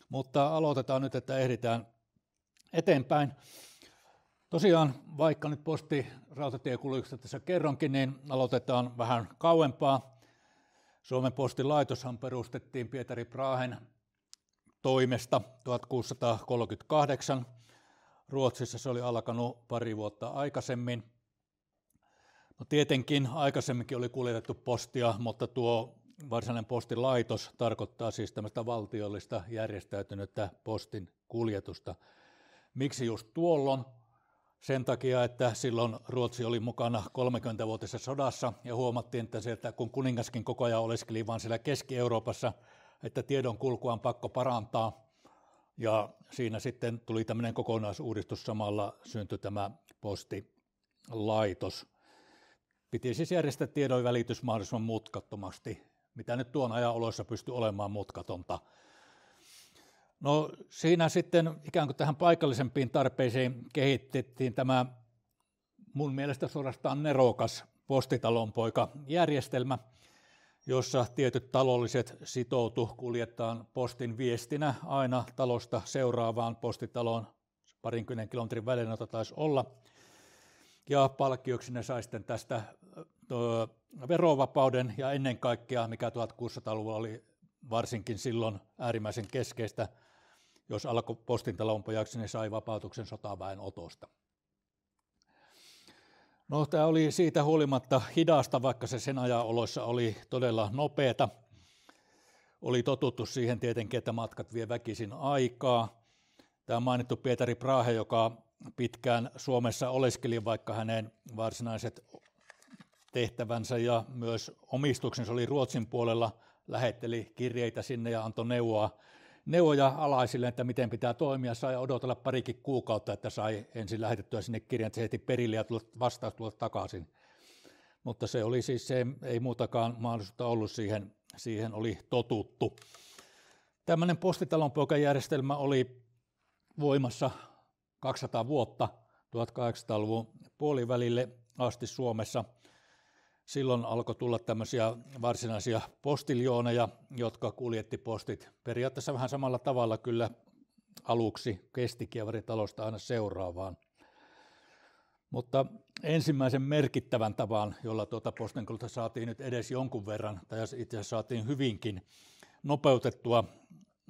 Mutta aloitetaan nyt, että ehditään eteenpäin. Tosiaan, vaikka nyt postirautatiekuljetuksesta tässä kerronkin, niin aloitetaan vähän kauempaa. Suomen postin laitoshan perustettiin Pietari Brahen toimesta 1638. Ruotsissa se oli alkanut pari vuotta aikaisemmin. No tietenkin aikaisemminkin oli kuljetettu postia, mutta tuo varsinainen postilaitos tarkoittaa siis tämmöistä valtiollista järjestäytynyttä postin kuljetusta. Miksi just tuolloin? Sen takia, että silloin Ruotsi oli mukana 30-vuotisessa sodassa ja huomattiin, että sieltä, kun kuningaskin koko ajan oleskeli vaan siellä Keski-Euroopassa, että tiedon kulkua on pakko parantaa. Ja siinä sitten tuli tämmöinen kokonaisuudistus, samalla syntyi tämä postilaitos. Piti siis järjestää tiedon välitys mahdollisimman mutkattomasti, mitä nyt tuon ajan oloissa pystyi olemaan mutkatonta. No siinä sitten ikään kuin tähän paikallisempiin tarpeisiin kehitettiin tämä mun mielestä suorastaan nerokas postitalonpoikajärjestelmä, jossa tietyt talolliset sitoutu kuljettaan postin viestinä aina talosta seuraavaan postitaloon, 20 kilometrin välein jota taisi olla, ja palkkioksi ne sai sitten tästä verovapauden ja ennen kaikkea, mikä 1600-luvulla oli varsinkin silloin äärimmäisen keskeistä, jos alkoi postin talonpojaksi, niin sai vapautuksen sotaväen otosta. No, tämä oli siitä huolimatta hidasta, vaikka se sen ajan oloissa oli todella nopeata. Oli totuttu siihen tietenkin, että matkat vie väkisin aikaa. Tämä mainittu Pietari Brahe, joka pitkään Suomessa oleskeli, vaikka hänen varsinaiset tehtävänsä ja myös omistuksensa oli Ruotsin puolella, lähetteli kirjeitä sinne ja antoi neuvoja alaisille, että miten pitää toimia. Sai odotella parikin kuukautta, että sai ensin lähetettyä sinne kirjan, että se heti perille ja vastaus tulla takaisin. Mutta se oli siis se, ei muutakaan mahdollisuutta ollut, siihen oli totuttu. Tämmöinen postitalonpoikajärjestelmä oli voimassa 200 vuotta 1800-luvun puolivälille asti Suomessa. Silloin alkoi tulla tämmöisiä varsinaisia postiljooneja, jotka kuljetti postit periaatteessa vähän samalla tavalla kyllä aluksi kestikievaritalosta aina seuraavaan. Mutta ensimmäisen merkittävän tavan, jolla tuota postinkuljetusta saatiin nyt edes jonkun verran, tai itse asiassa saatiin hyvinkin nopeutettua,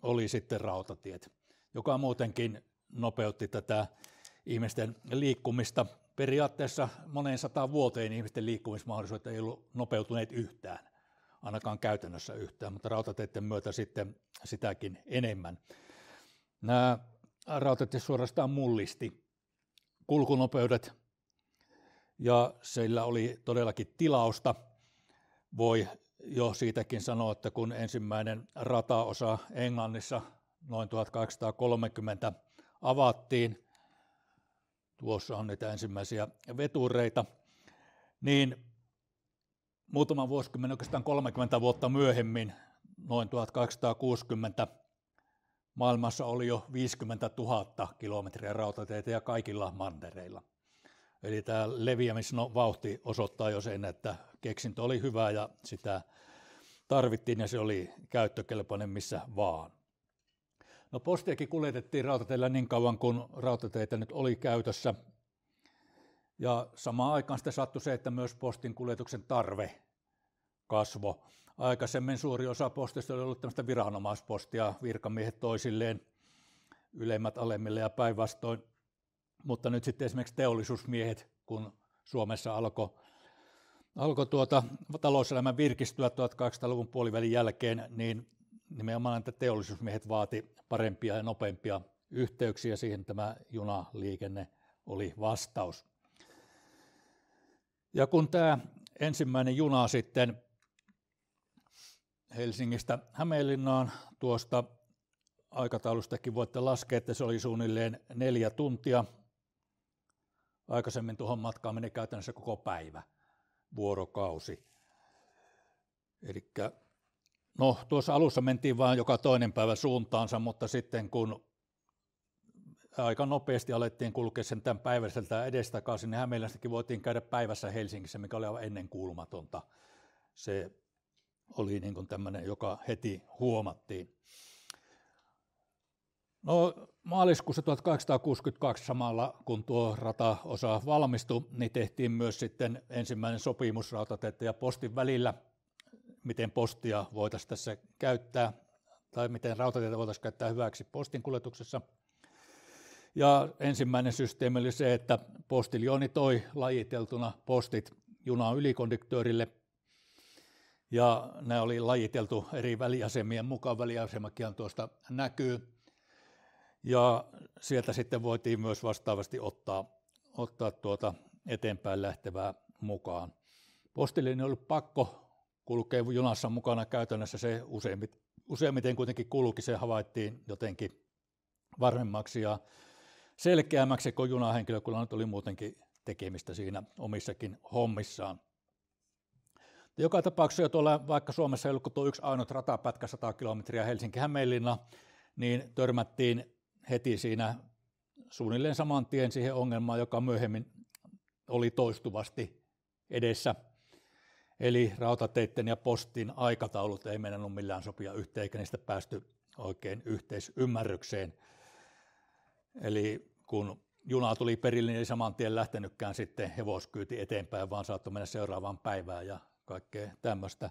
oli sitten rautatiet, joka muutenkin nopeutti tätä ihmisten liikkumista. Periaatteessa moneen 100 vuoteen ihmisten liikkumismahdollisuudet ei ollut nopeutuneet yhtään, ainakaan käytännössä yhtään, mutta rautateiden myötä sitten sitäkin enemmän. Nämä rautatiet suorastaan mullisti kulkunopeudet ja sillä oli todellakin tilausta. Voi jo siitäkin sanoa, että kun ensimmäinen rataosa Englannissa noin 1830 avattiin, tuossa on niitä ensimmäisiä vetureita, niin muutaman vuosikymmenen, oikeastaan 30 vuotta myöhemmin, noin 1860, maailmassa oli jo 50 000 kilometriä rautateitä ja kaikilla mantereilla. Eli tämä leviämisvauhti osoittaa jo sen, että keksintö oli hyvä ja sitä tarvittiin ja se oli käyttökelpoinen missä vaan. No postiakin kuljetettiin rautateillä niin kauan kuin rautateitä nyt oli käytössä. Ja samaan aikaan sitten sattui se, että myös postin kuljetuksen tarve kasvoi. Aikaisemmin suuri osa postista oli ollut tämmöistä viranomaispostia, virkamiehet toisilleen, ylemmät alemmille ja päinvastoin. Mutta nyt sitten esimerkiksi teollisuusmiehet, kun Suomessa alkoi talouselämän virkistyä 1800-luvun puolivälin jälkeen, niin nimenomaan että teollisuusmiehet vaati parempia ja nopeampia yhteyksiä, siihen tämä junaliikenne oli vastaus. Ja kun tämä ensimmäinen juna sitten Helsingistä Hämeenlinnaan tuosta aikataulustakin voitte laskea, että se oli suunnilleen 4 tuntia. Aikaisemmin tuohon matkaan meni käytännössä koko päivä, vuorokausi. Elikkä no, tuossa alussa mentiin vain joka toinen päivä suuntaansa, mutta sitten kun aika nopeasti alettiin kulkea sen tämän päiväiseltä edestakaisin, niin Hämeenlinnastakin voitiin käydä päivässä Helsingissä, mikä oli aivan ennenkuulumatonta. Se oli niin kuin tämmöinen, joka heti huomattiin. No, maaliskuussa 1862 samalla, kun tuo rataosa valmistui, niin tehtiin myös sitten ensimmäinen sopimus rautateiden ja postin välillä, miten postia voitaisiin tässä käyttää, tai miten rautateitä voitaisiin käyttää hyväksi postin kuljetuksessa. Ja ensimmäinen systeemi oli se, että postiljooni toi lajiteltuna postit junan ylikonduktöörille, ja nämä oli lajiteltu eri väliasemien mukaan, väliasemakin tuosta näkyy, ja sieltä sitten voitiin myös vastaavasti ottaa eteenpäin lähtevää mukaan. Postilin ei ollut pakko kulkea junassa mukana, käytännössä se useimmiten kuitenkin kulki, se havaittiin jotenkin varmemmaksi ja selkeämmäksi, kun junahenkilökunnalla nyt oli muutenkin tekemistä siinä omissakin hommissaan. Joka tapauksessa jo tuolla, vaikka Suomessa ei ollut tuo yksi ainut ratapätkä 100 kilometriä Helsinki-Hämeenlinna, niin törmättiin heti siinä suunnilleen saman tien siihen ongelmaan, joka myöhemmin oli toistuvasti edessä. Eli rautateitten ja postin aikataulut ei meinannut millään sopia yhteen, eikä niistä päästy oikein yhteisymmärrykseen. Eli kun juna tuli perille, niin ei saman tien lähtenytkään sitten hevoskyyti eteenpäin, vaan saattoi mennä seuraavaan päivään ja kaikkea tämmöistä,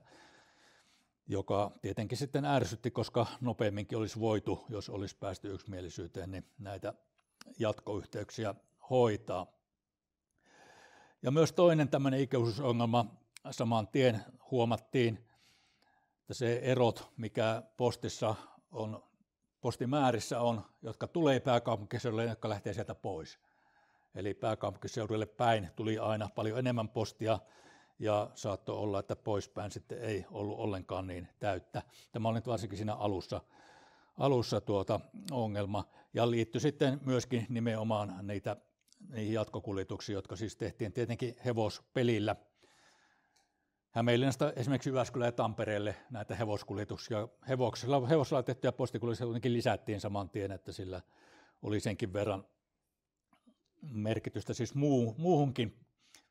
joka tietenkin sitten ärsytti, koska nopeamminkin olisi voitu, jos olisi päästy yksimielisyyteen, niin näitä jatkoyhteyksiä hoitaa. Ja myös toinen tämmöinen ikävyysongelma saman tien huomattiin, että se erot, mikä postissa on, postimäärissä on, jotka tulee pääkaupunkiseudulle ja jotka lähtee sieltä pois. Eli pääkaupunkiseudulle päin tuli aina paljon enemmän postia, ja saattoi olla, että poispäin sitten ei ollut ollenkaan niin täyttä. Tämä oli nyt varsinkin siinä alussa ongelma, ja liittyi sitten myöskin nimenomaan niihin jatkokuljetuksiin, jotka siis tehtiin tietenkin hevospelillä. Hämeenlinnasta esimerkiksi Jyväskylään ja Tampereelle näitä hevoskuljetuksia, hevosella tehtyjä postikuljetuksia kuitenkin lisättiin saman tien, että sillä oli senkin verran merkitystä siis muuhunkin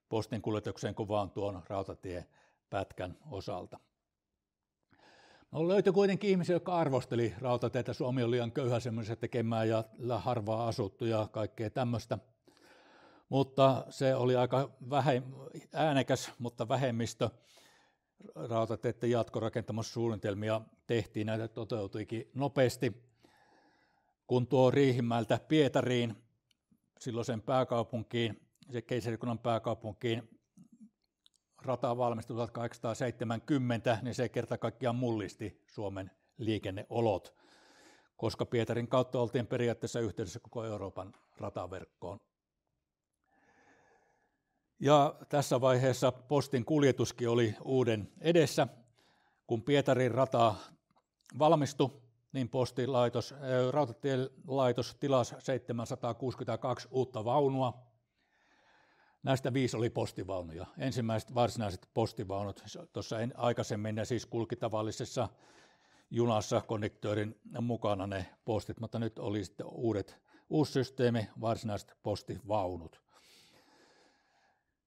postin kuljetukseen kuin vaan tuon rautatiepätkän osalta. No, löytyi kuitenkin ihmisiä, jotka arvosteli rautateitä. Suomi oli liian köyhä semmoisessa tekemään ja harvaa asuttu ja kaikkea tämmöistä. Mutta se oli aika äänekäs, mutta vähemmistö. Rautateiden jatkorakentamissuunnitelmia tehtiin, näitä toteutuikin nopeasti. Kun tuo Riihimäeltä Pietariin, silloisen pääkaupunkiin, se keisarikunnan pääkaupunkiin, rata valmistui 1870, niin se kerta kaikkiaan mullisti Suomen liikenneolot, koska Pietarin kautta oltiin periaatteessa yhteydessä koko Euroopan rataverkkoon. Ja tässä vaiheessa postin kuljetuskin oli uuden edessä. Kun Pietarin rata valmistui, niin rautatielaitos tilasi 762 uutta vaunua. Näistä 5 oli postivaunuja. Ensimmäiset varsinaiset postivaunut. Tuossa aikaisemmin ne siis kulki tavallisessa junassa konduktöörin mukana ne postit, mutta nyt oli sitten uusi systeemi, varsinaiset postivaunut.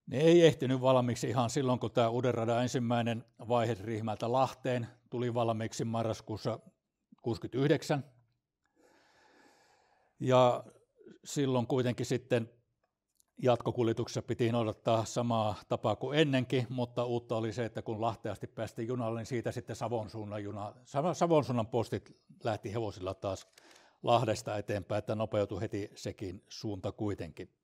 Ne ei ehtinyt valmiiksi ihan silloin, kun tämä uuden radan ensimmäinen vaihe Riihimäeltä Lahteen tuli valmiiksi marraskuussa 1969. Ja silloin kuitenkin sitten jatkokuljetuksessa piti noudattaa samaa tapaa kuin ennenkin, mutta uutta oli se, että kun Lahteen asti päästiin junalle, niin siitä sitten Savon suunnan postit lähti hevosilla taas Lahdesta eteenpäin, että nopeutui heti sekin suunta kuitenkin.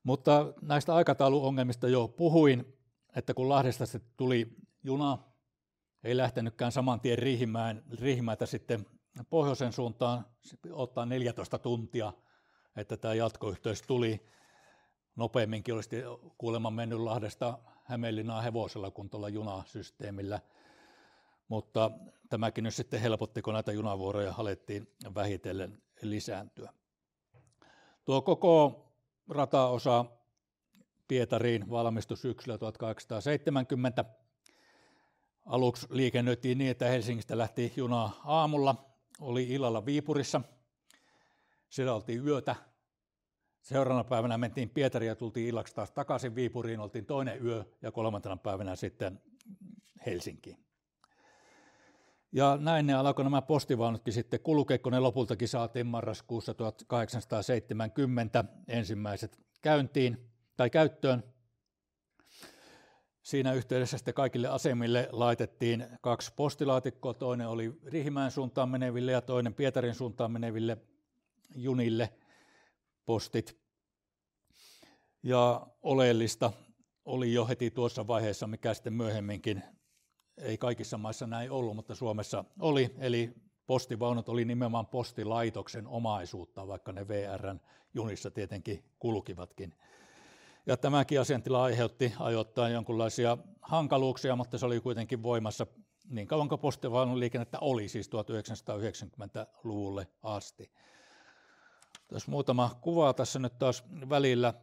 Mutta näistä aikatauluongelmista jo puhuin, että kun Lahdesta tuli juna, ei lähtenytkään saman tien Riihimäeltä sitten pohjoisen suuntaan, ottaa 14 tuntia, että tämä jatkoyhteys tuli. Nopeamminkin olisi kuulemma mennyt Lahdesta Hämeenlinnaan hevosella kuin tuolla junasysteemillä, mutta tämäkin nyt sitten helpotti, kun näitä junavuoroja alettiin vähitellen lisääntyä. Tuo koko rataosa Pietariin valmistui syksyllä 1870. Aluksi liikennöitiin niin, että Helsingistä lähti juna aamulla, oli illalla Viipurissa. Siellä oltiin yötä. Seuraavana päivänä mentiin Pietariin ja tultiin illaksi taas takaisin Viipuriin, oltiin toinen yö ja kolmantena päivänä sitten Helsinkiin. Ja näin ne alkoi nämä postivaunutkin sitten kulkea, kun ne lopultakin saatiin marraskuussa 1870 ensimmäiset käyttöön. Siinä yhteydessä sitten kaikille asemille laitettiin 2 postilaatikkoa, toinen oli Riihimäen suuntaan meneville ja toinen Pietarin suuntaan meneville junille postit. Ja oleellista oli jo heti tuossa vaiheessa, mikä sitten myöhemminkin, ei kaikissa maissa näin ollut, mutta Suomessa oli, eli postivaunut oli nimenomaan postilaitoksen omaisuutta, vaikka ne VR:n junissa tietenkin kulkivatkin. Ja tämäkin asiantila aiheutti ajoittain jonkinlaisia hankaluuksia, mutta se oli kuitenkin voimassa niin kauan kuin postivaunun liikennettä oli, siis 1990-luvulle asti. Tässä muutama kuva tässä nyt taas välillä.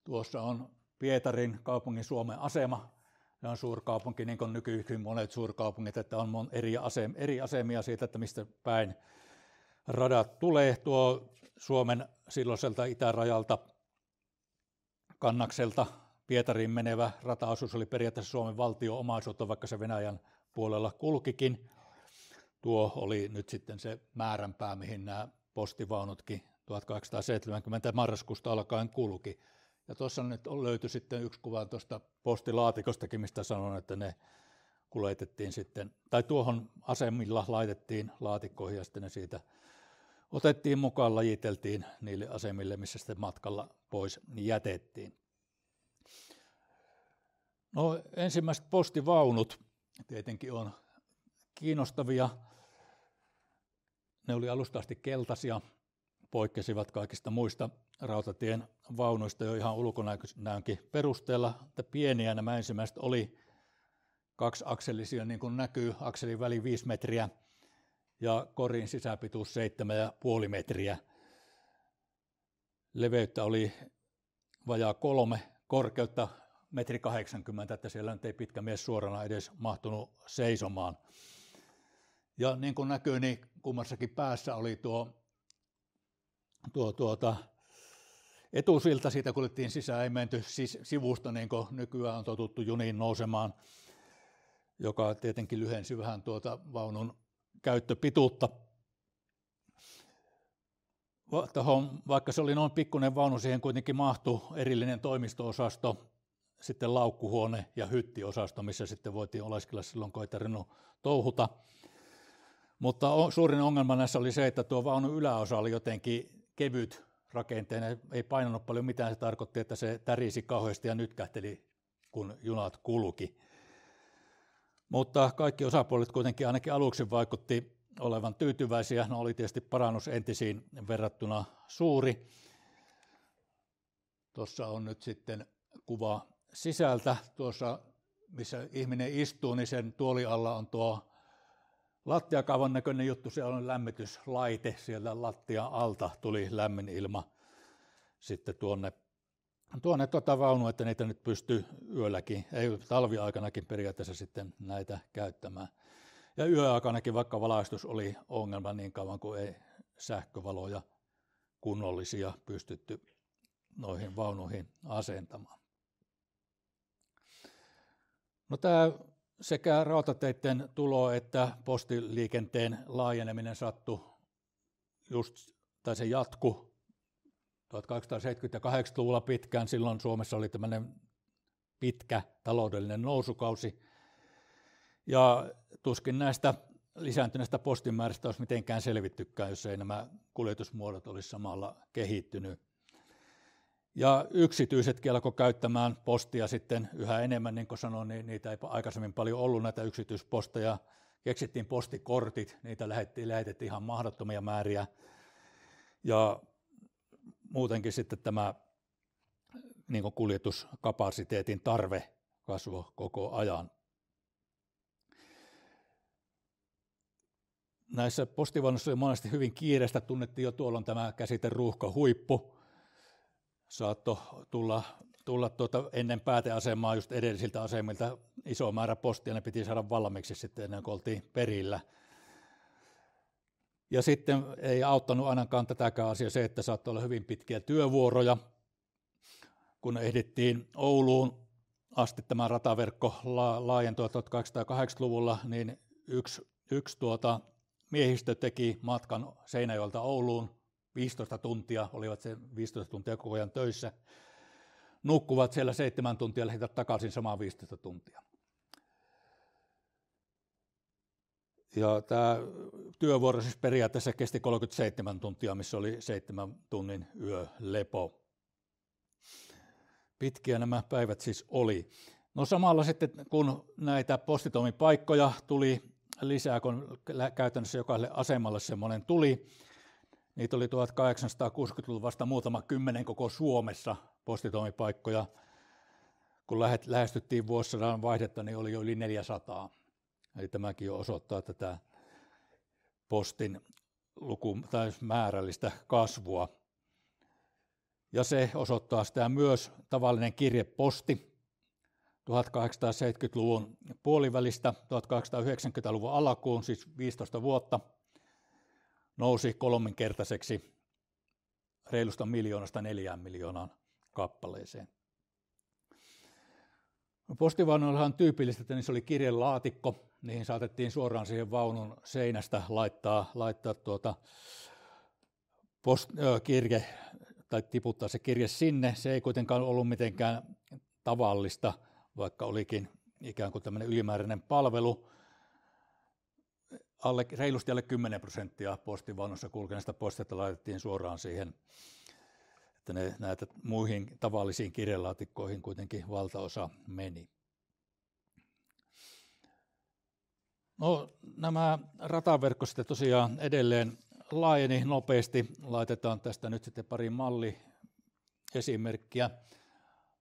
Tuossa on Pietarin kaupungin Suomen asema. Se on suurkaupunki, niin kuin nykyisin monet suurkaupungit, että on eri asemia siitä, että mistä päin radat tulee. Tuo Suomen silloiselta itärajalta Kannakselta Pietariin menevä rataosuus oli periaatteessa Suomen valtio-omaisuutta, vaikka se Venäjän puolella kulkikin. Tuo oli nyt sitten se määränpää, mihin nämä postivaunutkin 1870 marraskuusta alkaen kulki. Ja tuossa nyt löytyi sitten yksi kuva tuosta postilaatikostakin, mistä sanon, että ne kuljetettiin sitten, tai tuohon asemilla laitettiin laatikkoihin ja sitten ne siitä otettiin mukaan, lajiteltiin niille asemille, missä sitten matkalla pois jätettiin. No ensimmäiset postivaunut tietenkin on kiinnostavia. Ne oli alusta asti keltaisia, poikkesivat kaikista muista rautatien vaunuista jo ihan ulkonäönkin perusteella. Että pieniä nämä ensimmäiset oli 2-akselisia, niin kuin näkyy, akselin väli 5 metriä ja korin sisäpituus 7,5 metriä. Leveyttä oli vajaa 3, korkeutta 1,80 metriä, että siellä nyt ei pitkä mies suorana edes mahtunut seisomaan. Ja niin kuin näkyy, niin kummassakin päässä oli tuo etusilta, siitä kuljettiin sisään, ei menty sivusta niin kuin nykyään on totuttu juniin nousemaan, joka tietenkin lyhensi vähän tuota vaunun käyttöpituutta. Vaikka se oli noin pikkuinen vaunu, siihen kuitenkin mahtui erillinen toimisto-osasto, sitten laukkuhuone ja hyttiosasto, missä sitten voitiin oleskella silloin, kun ei tarvinnut touhuta. Mutta suurin ongelma näissä oli se, että tuo vaunun yläosa oli jotenkin kevyt rakenteinen, ei painanut paljon mitään, se tarkoitti, että se tärisi kauheasti ja nytkähteli, kun junat kulki. Mutta kaikki osapuolet kuitenkin ainakin aluksi vaikutti olevan tyytyväisiä, no oli tietysti parannus entisiin verrattuna suuri. Tuossa on nyt sitten kuva sisältä, tuossa missä ihminen istuu, niin sen tuoli alla on tuo lattiakaavan näköinen juttu, se on lämmityslaite, sieltä lattian alta tuli lämmin ilma sitten tuonne vaunuun, että niitä nyt pystyy yölläkin, ei talviaikanakin periaatteessa sitten näitä käyttämään. Ja yöaikanakin, vaikka valaistus oli ongelma niin kauan kuin ei sähkövaloja kunnollisia pystytty noihin vaunuihin asentamaan. No tämä sekä rautateiden tulo että postiliikenteen laajeneminen sattui tai se jatkui 1870-80-luvulla pitkään. Silloin Suomessa oli tämmöinen pitkä taloudellinen nousukausi. Ja tuskin näistä lisääntyneistä postimääristä olisi mitenkään selvittykään, jos ei nämä kuljetusmuodot olisi samalla kehittynyt. Ja yksityisetkin alkoi käyttämään postia sitten yhä enemmän, niin kuin sanoin, niin niitä ei aikaisemmin paljon ollut näitä yksityisposteja. Keksittiin postikortit, niitä lähetettiin ihan mahdottomia määriä. Ja muutenkin sitten tämä niin kuin kuljetuskapasiteetin tarve kasvoi koko ajan. Näissä postivaunuissa oli monesti hyvin kiireistä, tunnettiin jo tuolla on tämä käsite ruuhkahuippu. Saattoi tulla ennen pääteasemaa just edellisiltä asemilta iso määrä postia, ne piti saada valmiiksi sitten ennen kuin oltiin perillä. Ja sitten ei auttanut ainakaan tätäkään asiaa se, että saattoi olla hyvin pitkiä työvuoroja. Kun ehdittiin Ouluun asti tämä rataverkko laajentui 1880-luvulla, niin yksi miehistö teki matkan Seinäjoelta Ouluun 15 tuntia, olivat se 15 tuntia koko ajan töissä, nukkuvat siellä 7 tuntia ja lähtivät takaisin samaan 15 tuntia. Ja tämä työvuoro siis periaatteessa kesti 37 tuntia, missä oli 7 tunnin yölepo. Pitkiä nämä päivät siis oli. No samalla sitten, kun näitä postitoimipaikkoja tuli lisää, kun käytännössä jokaiselle asemalle semmoinen tuli, niitä oli 1860-luvulla vasta muutama kymmenen koko Suomessa postitoimipaikkoja. Kun lähestyttiin vuosisadan vaihdetta, niin oli jo yli 400. Eli tämäkin jo osoittaa tätä postin tai määrällistä kasvua. Ja se osoittaa sitä myös tavallinen kirjeposti 1870-luvun puolivälistä 1890-luvun alkuun, siis 15 vuotta, nousi 3-kertaiseksi reilusta 1 4 miljoonaan kappaleeseen. Postivaunuilla on tyypillistä, että niissä oli kirjelaatikko, niihin saatettiin suoraan siihen vaunun seinästä laittaa kirje tai tiputtaa se kirje sinne. Se ei kuitenkaan ollut mitenkään tavallista, vaikka olikin ikään kuin tämmöinen ylimääräinen palvelu. Reilusti alle 10% postivaunussa kulkeneista posteista laitettiin suoraan siihen, että näitä muihin tavallisiin kirjelaatikkoihin kuitenkin valtaosa meni. No, nämä rataverkko sitten tosiaan edelleen laajeni nopeasti. Laitetaan tästä nyt sitten pari malliesimerkkiä.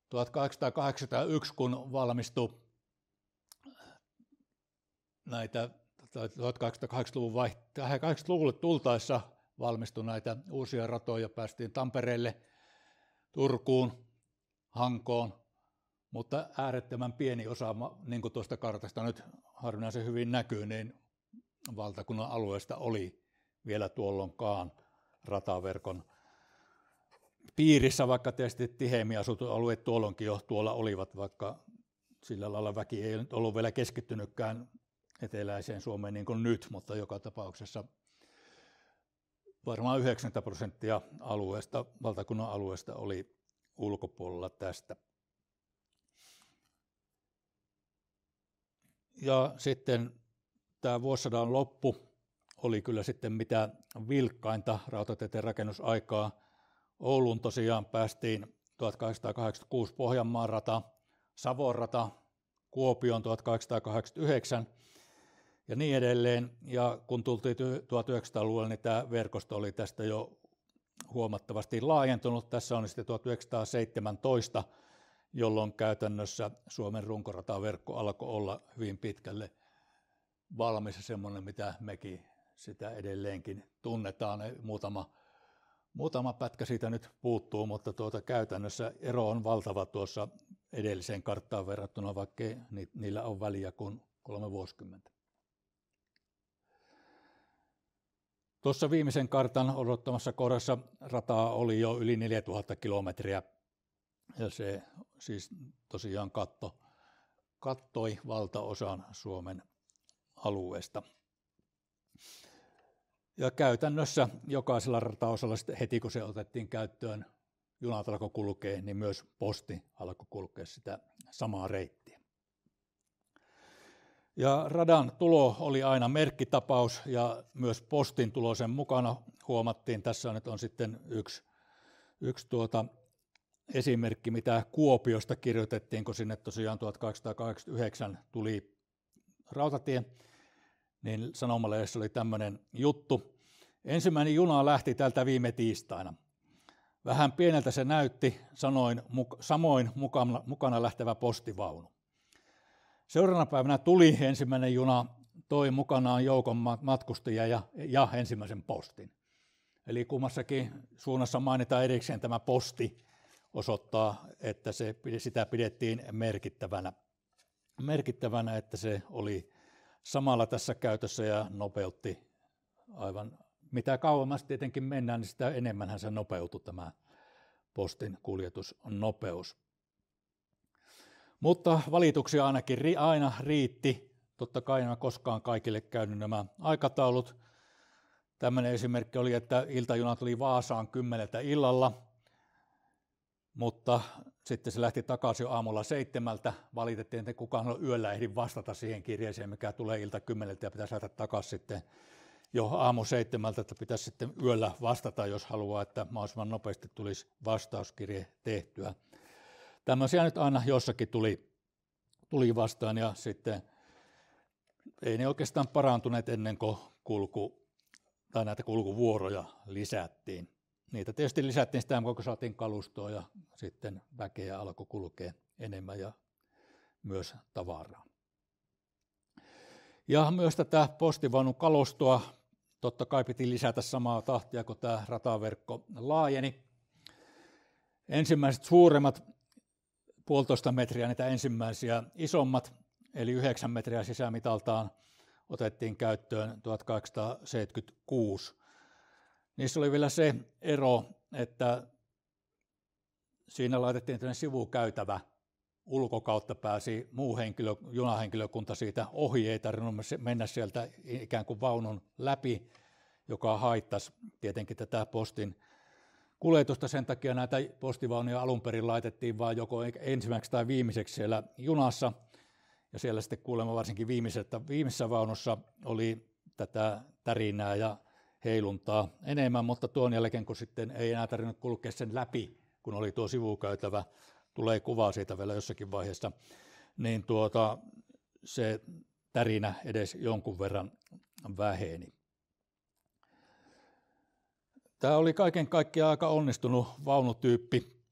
1881, kun valmistui näitä, tai 1880-luvulle tultaessa valmistui näitä uusia ratoja, päästiin Tampereelle, Turkuun, Hankoon, mutta äärettömän pieni osa, niin kuin tuosta kartasta nyt harvinaisen hyvin näkyy, niin valtakunnan alueesta oli vielä tuolloinkaan rataverkon piirissä, vaikka tietysti tiheämmin asutut alueet tuolloinkin jo tuolla olivat, vaikka sillä lailla väki ei nyt ollut vielä keskittynytkään eteläiseen Suomeen niin kuin nyt, mutta joka tapauksessa varmaan 90% alueesta, valtakunnan alueesta oli ulkopuolella tästä. Ja sitten tämä vuosisadan loppu oli kyllä sitten mitä vilkkainta rautateiden rakennusaikaa. Ouluun tosiaan päästiin 1886 Pohjanmaan rata, Savon rata, Kuopioon 1889 ja niin edelleen. Ja kun tultiin 1900-luvulle, niin tämä verkosto oli tästä jo huomattavasti laajentunut. Tässä on sitten 1917, jolloin käytännössä Suomen runkorataverkko alkoi olla hyvin pitkälle valmis ja semmoinen, mitä mekin sitä edelleenkin tunnetaan. Muutama pätkä siitä nyt puuttuu, mutta käytännössä ero on valtava tuossa edelliseen karttaan verrattuna, vaikka niillä on väliä kuin 3 vuosikymmentä. Tuossa viimeisen kartan odottamassa kohdassa rataa oli jo yli 4000 kilometriä, ja se siis tosiaan kattoi valtaosan Suomen alueesta. Ja käytännössä jokaisella rataosalla heti kun se otettiin käyttöön, junat alkoi kulkea, niin myös posti alkoi kulkea sitä samaa reittiä. Ja radan tulo oli aina merkkitapaus ja myös postin tulo sen mukana huomattiin. Tässä nyt on sitten yksi esimerkki, mitä Kuopiosta kirjoitettiin, kun sinne tosiaan 1889 tuli rautatie, niin Sanomalehdessä oli tämmöinen juttu. Ensimmäinen juna lähti täältä viime tiistaina. Vähän pieneltä se näytti, samoin mukana lähtevä postivaunu. Seuraavana päivänä tuli ensimmäinen juna, toi mukanaan joukon matkustajia ja ensimmäisen postin. Eli kummassakin suunnassa mainitaan erikseen tämä posti, osoittaa, että sitä pidettiin merkittävänä, että se oli samalla tässä käytössä ja nopeutti aivan, mitä kauemmas tietenkin mennään, niin sitä enemmänhän se nopeutui tämä postin kuljetusnopeus. Mutta valituksia ainakin aina riitti Totta kai nämä koskaan kaikille käynyt nämä aikataulut. Tämmöinen esimerkki oli, että iltajuna tuli Vaasaan 10 illalla, mutta sitten se lähti takaisin jo aamulla 7. Valitettiin, että kukaan on yöllä ehdi vastata siihen kirjeeseen, mikä tulee ilta 10 ja pitäisi lähteä takaisin sitten jo aamu 7, että pitäisi sitten yöllä vastata, jos haluaa, että mahdollisimman nopeasti tulisi vastauskirje tehtyä. Tämmöisiä nyt aina jossakin tuli vastaan ja sitten ei ne oikeastaan parantuneet ennen kuin näitä kulkuvuoroja lisättiin. Niitä tietysti lisättiin sitä, kun saatiin kalustoa ja sitten väkeä alkoi kulkea enemmän ja myös tavaraa. Ja myös tätä postivaunun kalustoa totta kai piti lisätä samaa tahtia, kun tämä rataverkko laajeni. Ensimmäiset suuremmat 1,5 metriä, niitä ensimmäisiä isommat, eli 9 metriä sisämitaltaan otettiin käyttöön 1876. Niissä oli vielä se ero, että siinä laitettiin tämmöinen sivukäytävä, ulkokautta pääsi muu junahenkilökunta siitä ohi, ei tarvinnut mennä sieltä ikään kuin vaunun läpi, joka haittasi tietenkin tätä postin kuljetusta. Sen takia näitä postivaunuja alun perin laitettiin vain joko ensimmäiseksi tai viimeiseksi siellä junassa, ja siellä sitten kuulemma varsinkin viimeisessä vaunussa oli tätä tärinää ja heiluntaa enemmän, mutta tuon jälkeen, kun sitten ei enää tarvinnut kulkea sen läpi, kun oli tuo sivukäytävä, tulee kuva siitä vielä jossakin vaiheessa, niin se tärinä edes jonkun verran väheni. Tämä oli kaiken kaikkiaan aika onnistunut vaunutyyppi.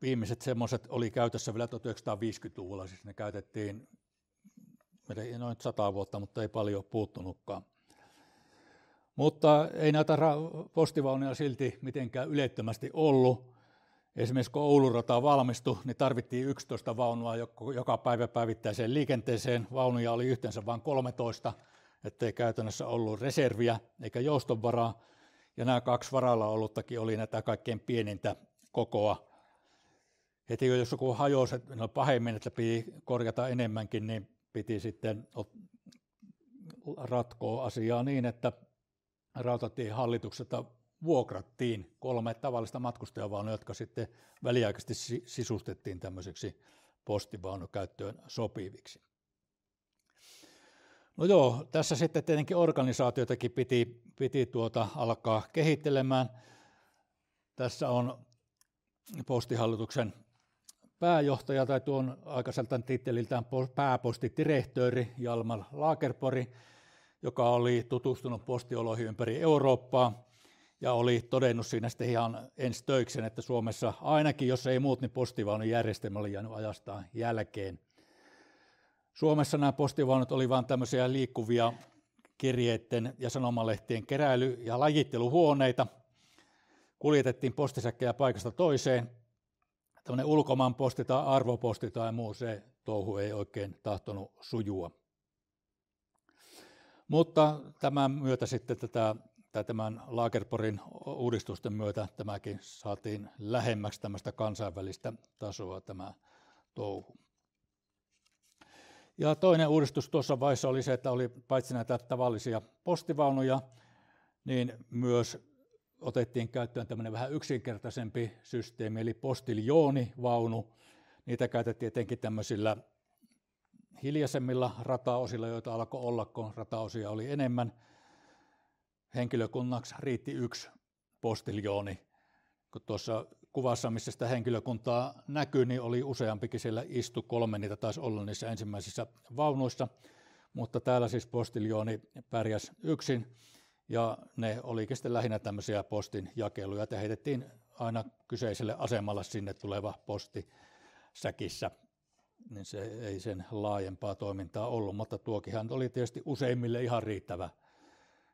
Viimeiset semmoiset oli käytössä vielä 1950-luvulla, siis ne käytettiin noin 100 vuotta, mutta ei paljon puuttunutkaan. Mutta ei näitä postivaunuja silti mitenkään ylettömästi ollut. Esimerkiksi kun Oulun rata valmistui, niin tarvittiin 11 vaunua joka päivä päivittäiseen liikenteeseen. Vaunuja oli yhteensä vain 13, ettei käytännössä ollut reserviä eikä joustonvaraa. Ja nämä 2 varalla ollutakin oli näitä kaikkein pienintä kokoa. Heti jos joku hajosi, että pahemmin, että piti korjata enemmänkin, niin piti sitten ratkoa asiaa niin, että rautatiehallitukselta vuokrattiin 3 tavallista matkustajavaunua, jotka sitten väliaikaisesti sisustettiin tämmöiseksi postivaunukäyttöön sopiviksi. No joo, tässä sitten tietenkin organisaatioitakin piti alkaa kehittelemään. Tässä on postihallituksen pääjohtaja tai tuon aikaiselta titteliltään pääpostidirektööri Hjalmar Lagerborg, joka oli tutustunut postioloihin ympäri Eurooppaa ja oli todennut siinä sitten ihan ensi töikseen, että Suomessa ainakin, jos ei muut, niin postivaunun järjestelmä oli jäänyt ajastaan jälkeen. Suomessa nämä postivaunut oli vain tämmöisiä liikkuvia kirjeiden ja sanomalehtien keräily- ja lajitteluhuoneita. Kuljetettiin postisäkkejä paikasta toiseen. Tämmöinen ulkomaanposti tai arvoposti tai muu, se touhu ei oikein tahtonut sujua. Mutta tämän myötä sitten tämän Lagerborgin uudistusten myötä tämäkin saatiin lähemmäksi tämmöistä kansainvälistä tasoa tämä touhu. Ja toinen uudistus tuossa vaiheessa oli se, että oli paitsi näitä tavallisia postivaunuja, niin myös otettiin käyttöön tämmöinen vähän yksinkertaisempi systeemi, eli postiljoonivaunu. Niitä käytettiin etenkin tämmöisillä hiljaisemmilla rataosilla, joita alkoi olla, kun rataosia oli enemmän. Henkilökunnaksi riitti 1 postiljooni. Kun tuossa kuvassa, missä sitä henkilökuntaa näkyy, niin oli useampikin siellä istu, 3 niitä taisi olla niissä ensimmäisissä vaunuissa. Mutta täällä siis postiljooni pärjäsi yksin, ja ne olikin sitten lähinnä tämmöisiä postin jakeluja, että heitettiin aina kyseiselle asemalle sinne tuleva posti säkissä, niin se ei sen laajempaa toimintaa ollut, mutta tuokinhan oli tietysti useimmille ihan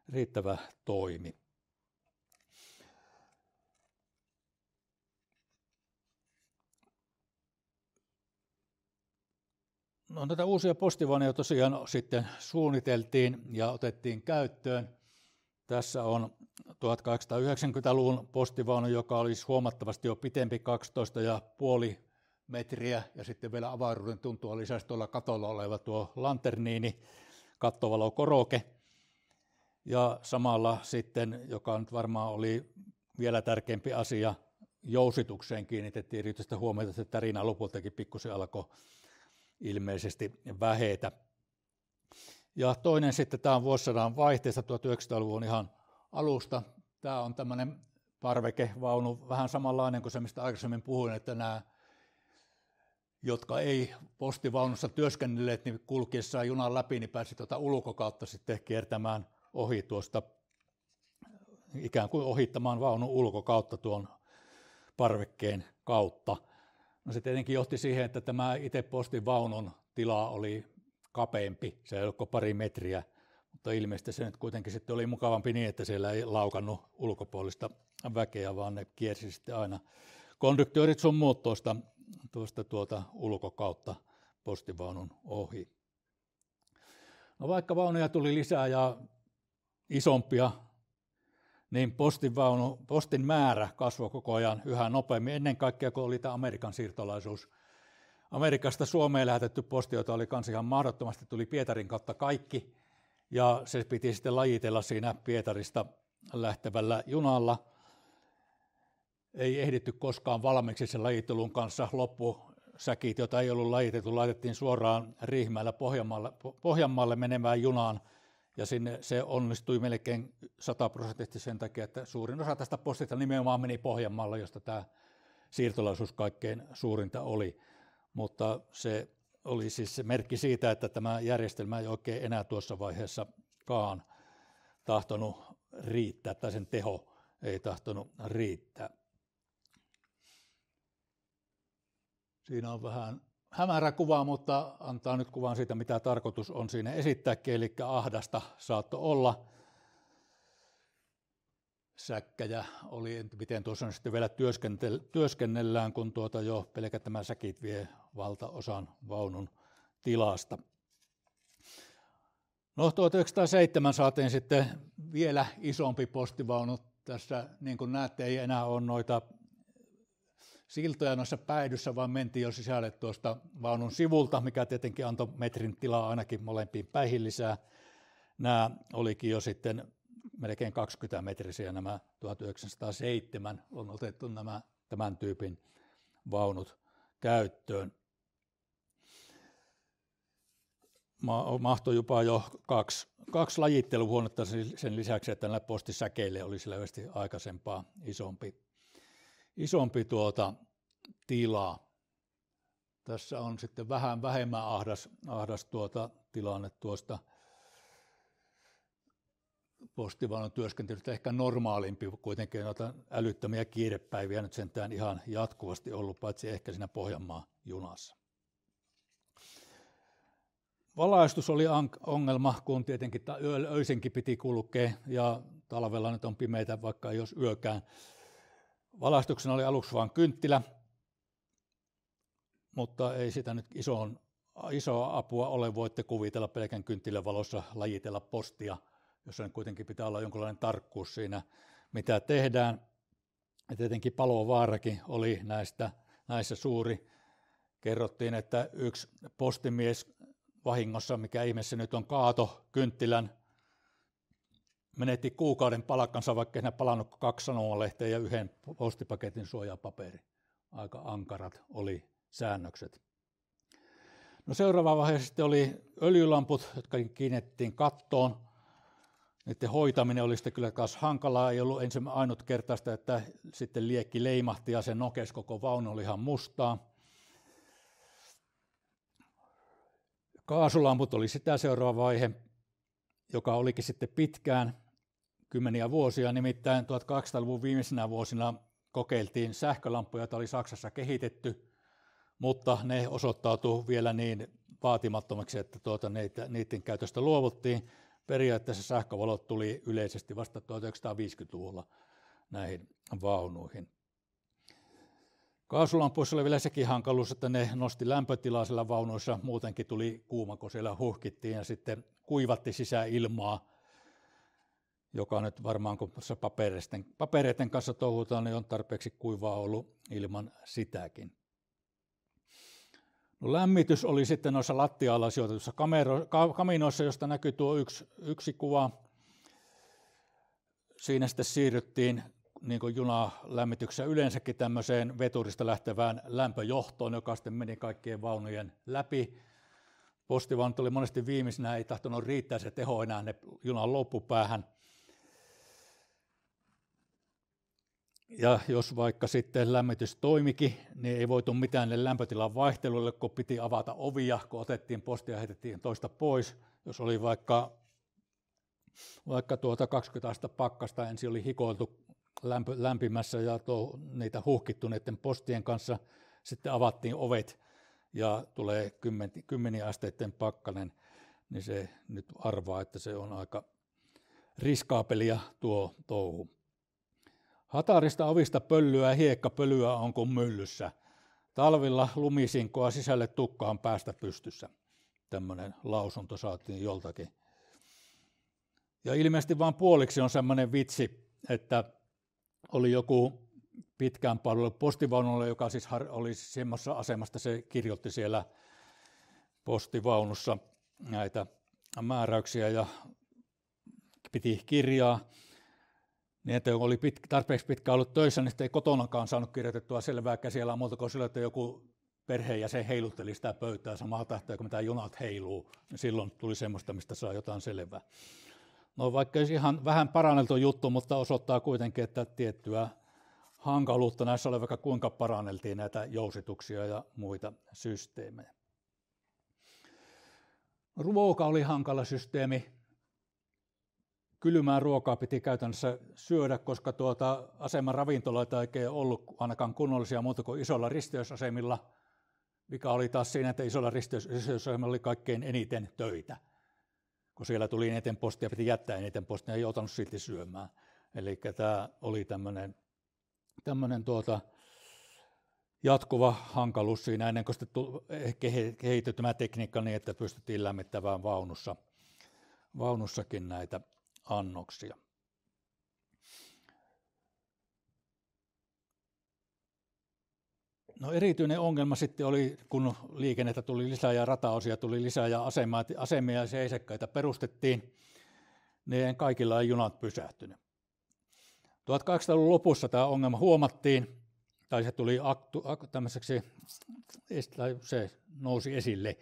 riittävä toimi. No, näitä uusia postivaunuja tosiaan sitten suunniteltiin ja otettiin käyttöön. Tässä on 1890-luvun postivaunu, joka olisi huomattavasti jo pitempi, 12,5 metriä, ja sitten vielä avaruuden tuntua lisäsi tuolla katolla oleva tuo lanterniini. kattovalokoroke. Ja samalla sitten, joka nyt varmaan oli vielä tärkeämpi asia, jousitukseen kiinnitettiin erityistä huomiota, että tärinä lopultakin pikkusen alkoi ilmeisesti vähetä. Ja toinen sitten, tämä on vuosisadan vaihteesta 1900-luvun ihan alusta. Tämä on tämmöinen parvekevaunu, vähän samanlainen kuin se, mistä aikaisemmin puhuin, että nämä, jotka ei postivaunussa työskennelleet, niin kulkiessaan junan läpi, niin pääsi ulkokautta sitten kiertämään ohi tuosta, ikään kuin ohittamaan vaunun ulkokautta tuon parvekkeen kautta. No se tietenkin johti siihen, että tämä itse postivaunun tila oli kapeampi, se ei ollut kuin pari metriä, mutta ilmeisesti se nyt kuitenkin sitten oli mukavampi niin, että siellä ei laukannut ulkopuolista väkeä, vaan ne kiersi sitten aina konduktöörit sun muut tuosta ulkokautta postivaunun ohi. No vaikka vaunuja tuli lisää ja isompia, niin postin määrä kasvoi koko ajan yhä nopeammin, ennen kaikkea kun oli tämä Amerikan siirtolaisuus. Amerikasta Suomeen lähetetty posti, jota oli kans ihan mahdottomasti, tuli Pietarin kautta kaikki, ja se piti sitten lajitella siinä Pietarista lähtevällä junalla. Ei ehditty koskaan valmiiksi sen lajittelun kanssa. Loppusäkit, joita ei ollut lajitettu, laitettiin suoraan Riihimäellä Pohjanmaalle menevään junaan, ja sinne se onnistui melkein 100% sen takia, että suurin osa tästä postista nimenomaan meni Pohjanmaalle, josta tämä siirtolaisuus kaikkein suurinta oli. Mutta se oli siis se merkki siitä, että tämä järjestelmä ei oikein enää tuossa vaiheessakaan tahtonut riittää, tai sen teho ei tahtonut riittää. Siinä on vähän hämärä kuva, mutta antaa nyt kuvan siitä, mitä tarkoitus on siinä esittääkin, eli ahdasta saattoi olla. Säkkäjä oli, miten tuossa on sitten vielä työskennellään, kun jo pelkät nämä säkit vie valtaosan vaunun tilasta. No 1907 saatiin sitten vielä isompi postivaunu. Tässä niin kuin näette ei enää ole noita siltoja noissa päidyssä, vaan mentiin jo sisälle tuosta vaunun sivulta, mikä tietenkin antoi metrin tilaa ainakin molempiin päihin lisää. Nämä olikin jo sitten melkein 20-metrisiä nämä 1907 on otettu nämä tämän tyypin vaunut käyttöön. Mahtoi jopa jo kaksi lajitteluhuonetta sen lisäksi, että näillä postisäkeille oli selvästi aikaisempaa isompi tila. Tässä on sitten vähän vähemmän ahdas tilanne tuosta postivaunun työskentelystä, ehkä normaalimpi, kuitenkin noita älyttömiä kiirepäiviä nyt sentään ihan jatkuvasti ollut, paitsi ehkä siinä Pohjanmaan junassa. Valaistus oli ongelma, kun tietenkin öisinkin piti kulkea ja talvella nyt on pimeitä, vaikka ei olisi yökään. Valaistuksena oli aluksi vain kynttilä, mutta ei sitä nyt isoa apua ole. Voitte kuvitella pelkän kynttilän valossa lajitella postia, jossa nyt kuitenkin pitää olla jonkinlainen tarkkuus siinä, mitä tehdään. Ja tietenkin palovaarakin oli näissä suuri. Kerrottiin, että yksi postimies vahingossa, mikä ihmeessä nyt on, kaato kynttilän, menetti kuukauden palkkansa, vaikka ei siinä palannut 2 sanomalehteä ja 1 postipaketin suojapaperi. Aika ankarat oli säännökset. No seuraava vaihe sitten oli öljylamput, jotka kiinnitettiin kattoon. Niiden hoitaminen oli sitten kyllä taas hankalaa. Ei ollut ainutkertaista, että sitten liekki leimahti ja se nokesi koko vaunu oli ihan mustaa. Kaasulamput oli sitä seuraava vaihe, joka olikin sitten pitkään, kymmeniä vuosia, nimittäin 1800-luvun viimeisinä vuosina kokeiltiin sähkölampuja, joita oli Saksassa kehitetty, mutta ne osoittautui vielä niin vaatimattomiksi, että niiden käytöstä luovuttiin. Periaatteessa sähkövalot tuli yleisesti vasta 1950-luvulla näihin vaunuihin. Kaasulampuissa oli vielä sekin hankaluus, että ne nosti lämpötilaa siellä vaunuissa, muutenkin tuli kuuma, kun siellä huhkittiin ja sitten kuivatti sisäilmaa, joka nyt varmaan kun papereiden kanssa touhutaan, niin on tarpeeksi kuivaa ollut ilman sitäkin. No, lämmitys oli sitten noissa lattia-alla sijoitetussa kaminoissa, josta näkyy tuo yksi kuva. Siinä sitten siirryttiin niin kuin junalämmityksessä yleensäkin tämmöiseen veturista lähtevään lämpöjohtoon, joka sitten meni kaikkien vaunujen läpi. Postivaunut oli monesti viimeisenä, ei tahtonut riittää se teho enää ne junan loppupäähän. Ja jos vaikka sitten lämmitys toimikin, niin ei voitu mitään ne lämpötilan vaihteluille, kun piti avata ovia, kun otettiin postia ja heitettiin toista pois. Jos oli vaikka 20 astetta pakkasta, ensin oli hikoiltu lämpimässä ja niitä huuhkittuneiden postien kanssa, sitten avattiin ovet ja tulee 10 asteiden pakkanen, niin se nyt arvaa, että se on aika riskaapelia tuo touhu. Hatarista ovista pöllyä ja hiekkapölyä on kuin myllyssä. Talvilla lumisinkoa sisälle tukkaan päästä pystyssä. Tämmöinen lausunto saatiin joltakin. Ja ilmeisesti vain puoliksi on semmoinen vitsi, että oli joku pitkään palvelu postivaunulle, joka siis oli semmoisessa asemassa, se kirjoitti siellä postivaunussa näitä määräyksiä ja piti kirjaa. Niin, että oli tarpeeksi pitkään ollut töissä, niin ei kotonakaan saanut kirjoitettua selvää käsialaa muuta kuin sillä, että joku perheenjäsen heilutteli sitä pöytää samaa tahtia kuin mitä junat heiluu. Ja silloin tuli semmoista, mistä saa jotain selvää. No, vaikka ei ihan vähän paranneltu juttu, mutta osoittaa kuitenkin, että tiettyä hankaluutta näissä oli, vaikka kuinka paranneltiin näitä jousituksia ja muita systeemejä. Ruoka oli hankala systeemi. Kylmää ruokaa piti käytännössä syödä, koska aseman ravintoloita ei ollut ainakaan kunnollisia muuta kuin isoilla risteysasemilla, mikä oli taas siinä, että isoilla risteysasemilla oli kaikkein eniten töitä. Kun siellä tuli eniten postia, piti jättää eniten postia, ei joutanut silti syömään. Eli tämä oli tämmöinen jatkuva hankaluus siinä, ennen kuin sitten kehittyi tämä tekniikka niin, että pystyttiin lämmittämään vaunussakin näitä annoksia. No, erityinen ongelma sitten oli, kun liikennettä tuli lisää ja rataosia tuli lisää ja asemia ja seisekkaita perustettiin, niin kaikilla ei junat pysähtynyt. 1800-luvun lopussa tämä ongelma huomattiin, tai se tuli se nousi esille.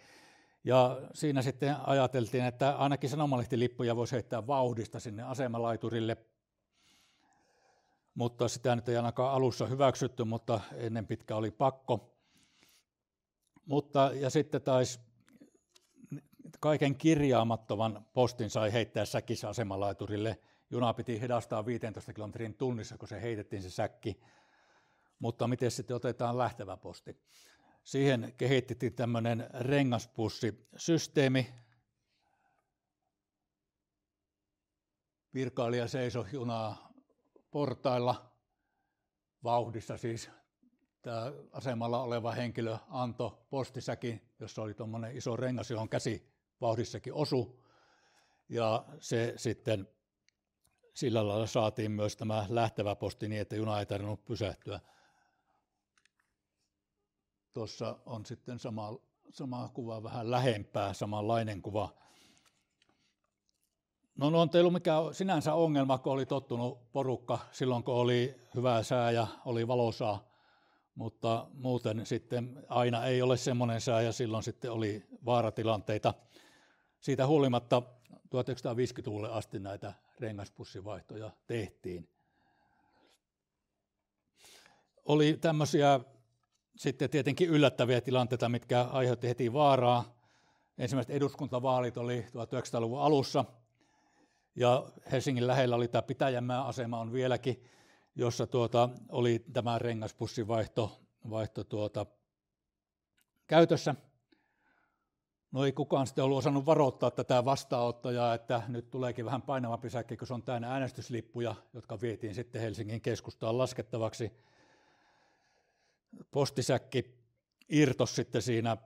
Ja siinä sitten ajateltiin, että ainakin sanomalehtilippuja voisi heittää vauhdista sinne asemalaiturille, mutta sitä nyt ei ainakaan alussa hyväksytty, mutta ennen pitkä oli pakko. Ja sitten taisi kaiken kirjaamattoman postin sai heittää säkissä asemalaiturille. Juna piti hidastaa 15 kilometrin tunnissa, kun se heitettiin se säkki. Mutta miten sitten otetaan lähtevä posti? Siihen kehitettiin tämmöinen rengaspussisysteemi. Virkailija seisoi junaa portailla vauhdissa, siis tämä asemalla oleva henkilö antoi postisäkin, jossa oli tuommoinen iso rengas, johon käsi vauhdissakin osui. Ja se sitten sillä lailla saatiin myös tämä lähtevä posti niin, että juna ei tarvinnut pysähtyä. Tuossa on sitten sama kuva vähän lähempää, samanlainen kuva. No, on teillä mikään sinänsä ongelma, kun oli tottunut porukka silloin, kun oli hyvää sää ja oli valosaa, mutta muuten sitten aina ei ole semmoinen sää ja silloin sitten oli vaaratilanteita. Siitä huolimatta 1950-luvulle asti näitä rengaspussivaihtoja tehtiin. Oli tämmöisiä sitten tietenkin yllättäviä tilanteita, mitkä aiheutti heti vaaraa. Ensimmäiset eduskuntavaalit oli 1900-luvun alussa, ja Helsingin lähellä oli tämä Pitäjänmäen asema on vieläkin, jossa oli tämä rengaspussivaihto käytössä. No, ei kukaan sitten ollut osannut varoittaa tätä vastaanottajaa, että nyt tuleekin vähän painavampi säkki, kun se on täynnä äänestyslippuja, jotka vietiin sitten Helsingin keskustaan laskettavaksi. Postisäkki irtosi sitten siinä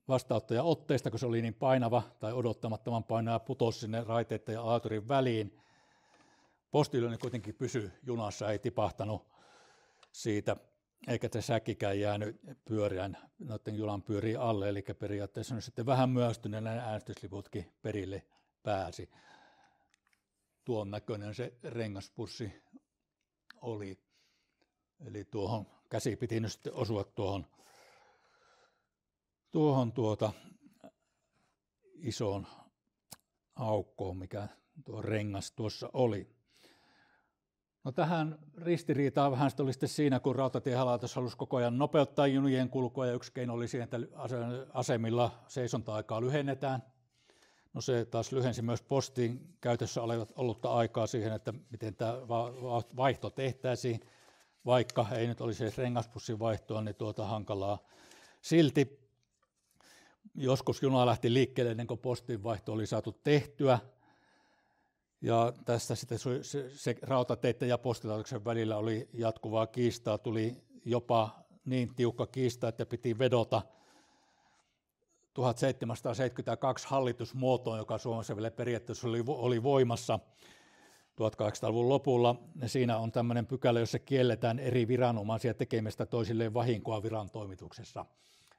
vastaanottajan otteesta, kun se oli niin painava tai odottamattoman painava, putosi sinne raiteiden ja laiturin väliin. Postilöinti kuitenkin pysyi junassa, ei tipahtanut siitä eikä se säkkikään jäänyt pyörään noiden junan pyöriin alle, eli periaatteessa nyt sitten vähän myöhästyneenä äänestysliputkin perille pääsi. Tuon näköinen se rengaspussi oli. Eli tuohon käsi piti nyt sitten osua tuohon isoon aukkoon, mikä tuo rengas tuossa oli. No tähän ristiriitaan vähän oli sitten siinä, kun Rautatiehallitus halusi koko ajan nopeuttaa junien kulkua, ja yksi keino oli siihen, että asemilla seisonta-aikaa lyhennetään. No se taas lyhensi myös postin käytössä ollutta aikaa siihen, että miten tämä vaihto tehtäisiin, vaikka ei nyt olisi edes rengaspussin vaihtoa, niin hankalaa. Silti joskus juna lähti liikkeelle ennen kuin postin vaihto oli saatu tehtyä. Ja tästä sitten se rautateiden ja postilaitoksen välillä oli jatkuvaa kiistaa, tuli jopa niin tiukka kiista, että piti vedota 1772 hallitusmuotoon, joka Suomessa vielä periaatteessa oli voimassa 1800-luvun lopulla. Ja siinä on tämmöinen pykälä, jossa kielletään eri viranomaisia tekemästä toisilleen vahinkoa viran toimituksessa.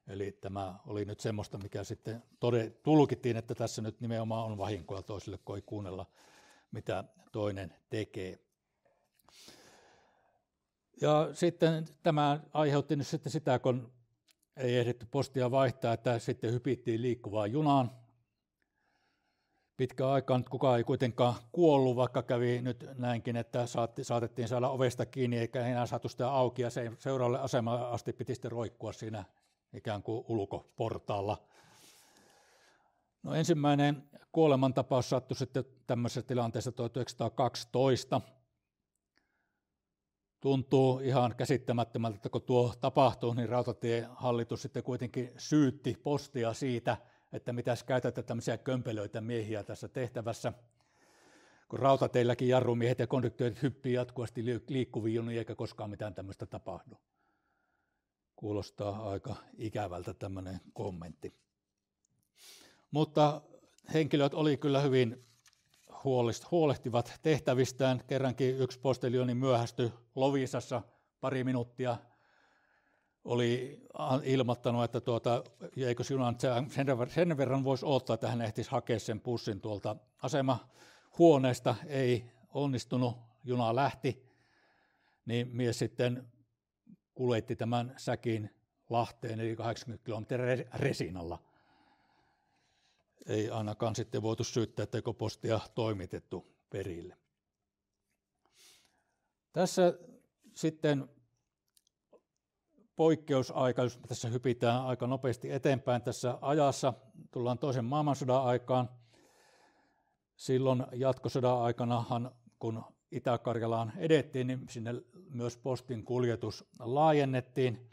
Eli tämä oli nyt semmoista, mikä sitten tulkittiin, että tässä nyt nimenomaan on vahinkoa toisille, kun ei kuunnella, mitä toinen tekee. Ja sitten tämä aiheutti nyt sitten sitä, kun ei ehditty postia vaihtaa, että sitten hypittiin liikkuvaan junaan. Pitkään aikaan nyt kukaan ei kuitenkaan kuollut, vaikka kävi nyt näinkin, että saatettiin saada ovesta kiinni eikä enää saatu sitä auki, ja seuraavalle asemalle asti piti sitten roikkua siinä ikään kuin ulkoportaalla. No ensimmäinen kuolemantapaus sattui sitten tämmöisessä tilanteessa 1912. Tuntuu ihan käsittämättömältä, että kun tuo tapahtui, niin Rautatiehallitus sitten kuitenkin syytti postia siitä, että mitäs käytätte tämmöisiä kömpelöitä miehiä tässä tehtävässä, kun rautateilläkin jarrumiehet ja konduktöörit hyppii jatkuvasti liikkuviin juniin, eikä koskaan mitään tämmöistä tapahdu. Kuulostaa aika ikävältä tämmöinen kommentti. Mutta henkilöt oli kyllä hyvin huolehtivat tehtävistään. Kerrankin yksi postiljoni myöhästyi Loviisassa pari minuuttia. Oli ilmoittanut, että eikös junan sen verran voisi odottaa, että hän ehtisi hakea sen pussin tuolta asemahuoneesta. Ei onnistunut, juna lähti, niin mies sitten kuljetti tämän säkin Lahteen, eli 80 kilometrin Resinalla. Ei ainakaan sitten voitu syyttää, etteikö postia toimitettu perille. Tässä sitten poikkeusaika, jos tässä hypitään aika nopeasti eteenpäin tässä ajassa, tullaan toisen maailmansodan aikaan. Silloin jatkosodan aikanahan, kun Itä-Karjalaan edettiin, niin sinne myös postin kuljetus laajennettiin.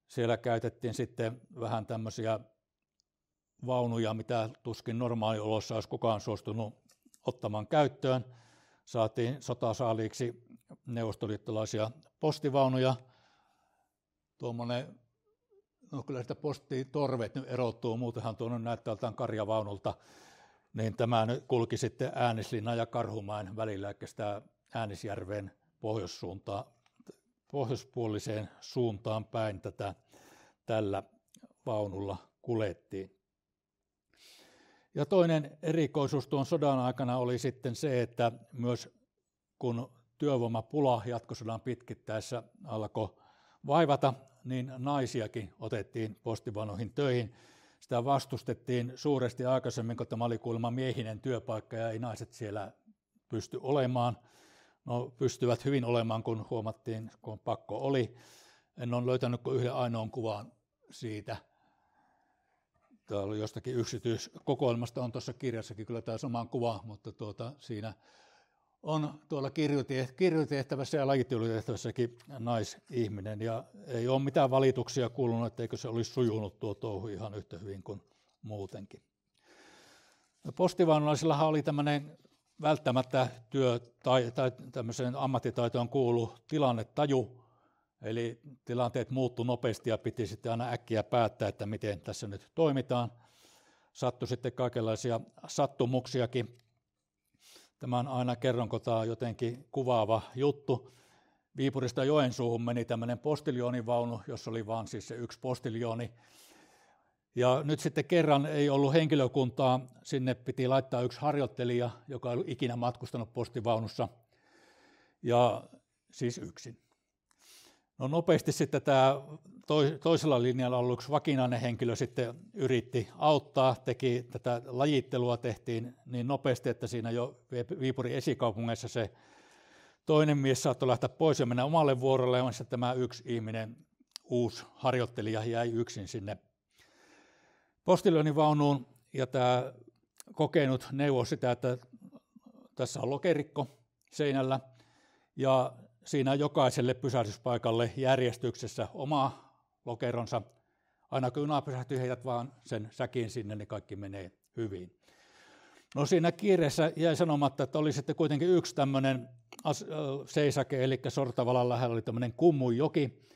Siellä käytettiin sitten vähän tämmöisiä vaunuja, mitä tuskin normaalioloissa olisi kukaan suostunut ottamaan käyttöön. Saatiin sotasaaliiksi neuvostoliittolaisia postivaunuja. Tuommoinen, no kyllä sitä postitorvet nyt erottuu, muutenhan tuonne näyttää jotain karjavaunulta, niin tämä nyt kulki sitten Äänislinnan ja Karhumäen välillä, eli sitä Äänisjärven pohjoispuoliseen suuntaan päin tällä vaunulla kuljettiin. Ja toinen erikoisuus tuon sodan aikana oli sitten se, että myös kun työvoimapula jatkosodan pitkittäessä alkoi vaivata, niin naisiakin otettiin postivaunuihin töihin. Sitä vastustettiin suuresti aikaisemmin, kun tämä oli kuulemma miehinen työpaikka ja ei naiset siellä pysty olemaan. No pystyvät hyvin olemaan, kun huomattiin, kun pakko oli. En ole löytänyt kuin yhden ainoan kuvan siitä. Tämä oli jostakin yksityiskokoelmasta, on tuossa kirjassakin kyllä tämä sama kuva, mutta siinä on tuolla kirjotehtävässä ja lajittelutehtävässäkin naisihminen, ja ei ole mitään valituksia kuulunut, etteikö se olisi sujunut tuo touhu ihan yhtä hyvin kuin muutenkin. Postivaunulaisillahan oli tämmöinen välttämättä tai tämmöiseen ammattitaitoon kuulu tilannetaju, eli tilanteet muuttu nopeasti ja piti sitten aina äkkiä päättää, että miten tässä nyt toimitaan. Sattui sitten kaikenlaisia sattumuksiakin. Tämän aina kerron, kun tämä on jotenkin kuvaava juttu. Viipurista Joensuuhun meni tämmöinen postiljoonivaunu, jossa oli vaan siis se yksi postiljooni. Ja nyt sitten kerran ei ollut henkilökuntaa, sinne piti laittaa yksi harjoittelija, joka ei ollut ikinä matkustanut postivaunussa, ja siis yksin. No nopeasti sitten tämä toisella linjalla ollut yksi vakinainen henkilö sitten yritti auttaa, teki tätä lajittelua, tehtiin niin nopeasti, että siinä jo Viipurin esikaupungeissa se toinen mies saattoi lähteä pois ja mennä omalle vuorolle, ja tämä yksi ihminen, uusi harjoittelija, jäi yksin sinne postiljoonivaunuun, ja tämä kokenut neuvoi sitä, että tässä on lokerikko seinällä, ja siinä jokaiselle pysähdyspaikalle järjestyksessä oma lokeronsa. Aina kun juna pysähtyy, heität vaan sen säkin sinne, niin kaikki menee hyvin. No siinä kiireessä jäi sanomatta, että oli sitten kuitenkin yksi tämmöinen seisake, eli Sortavalan lähellä oli tämmöinen Kummunjoki.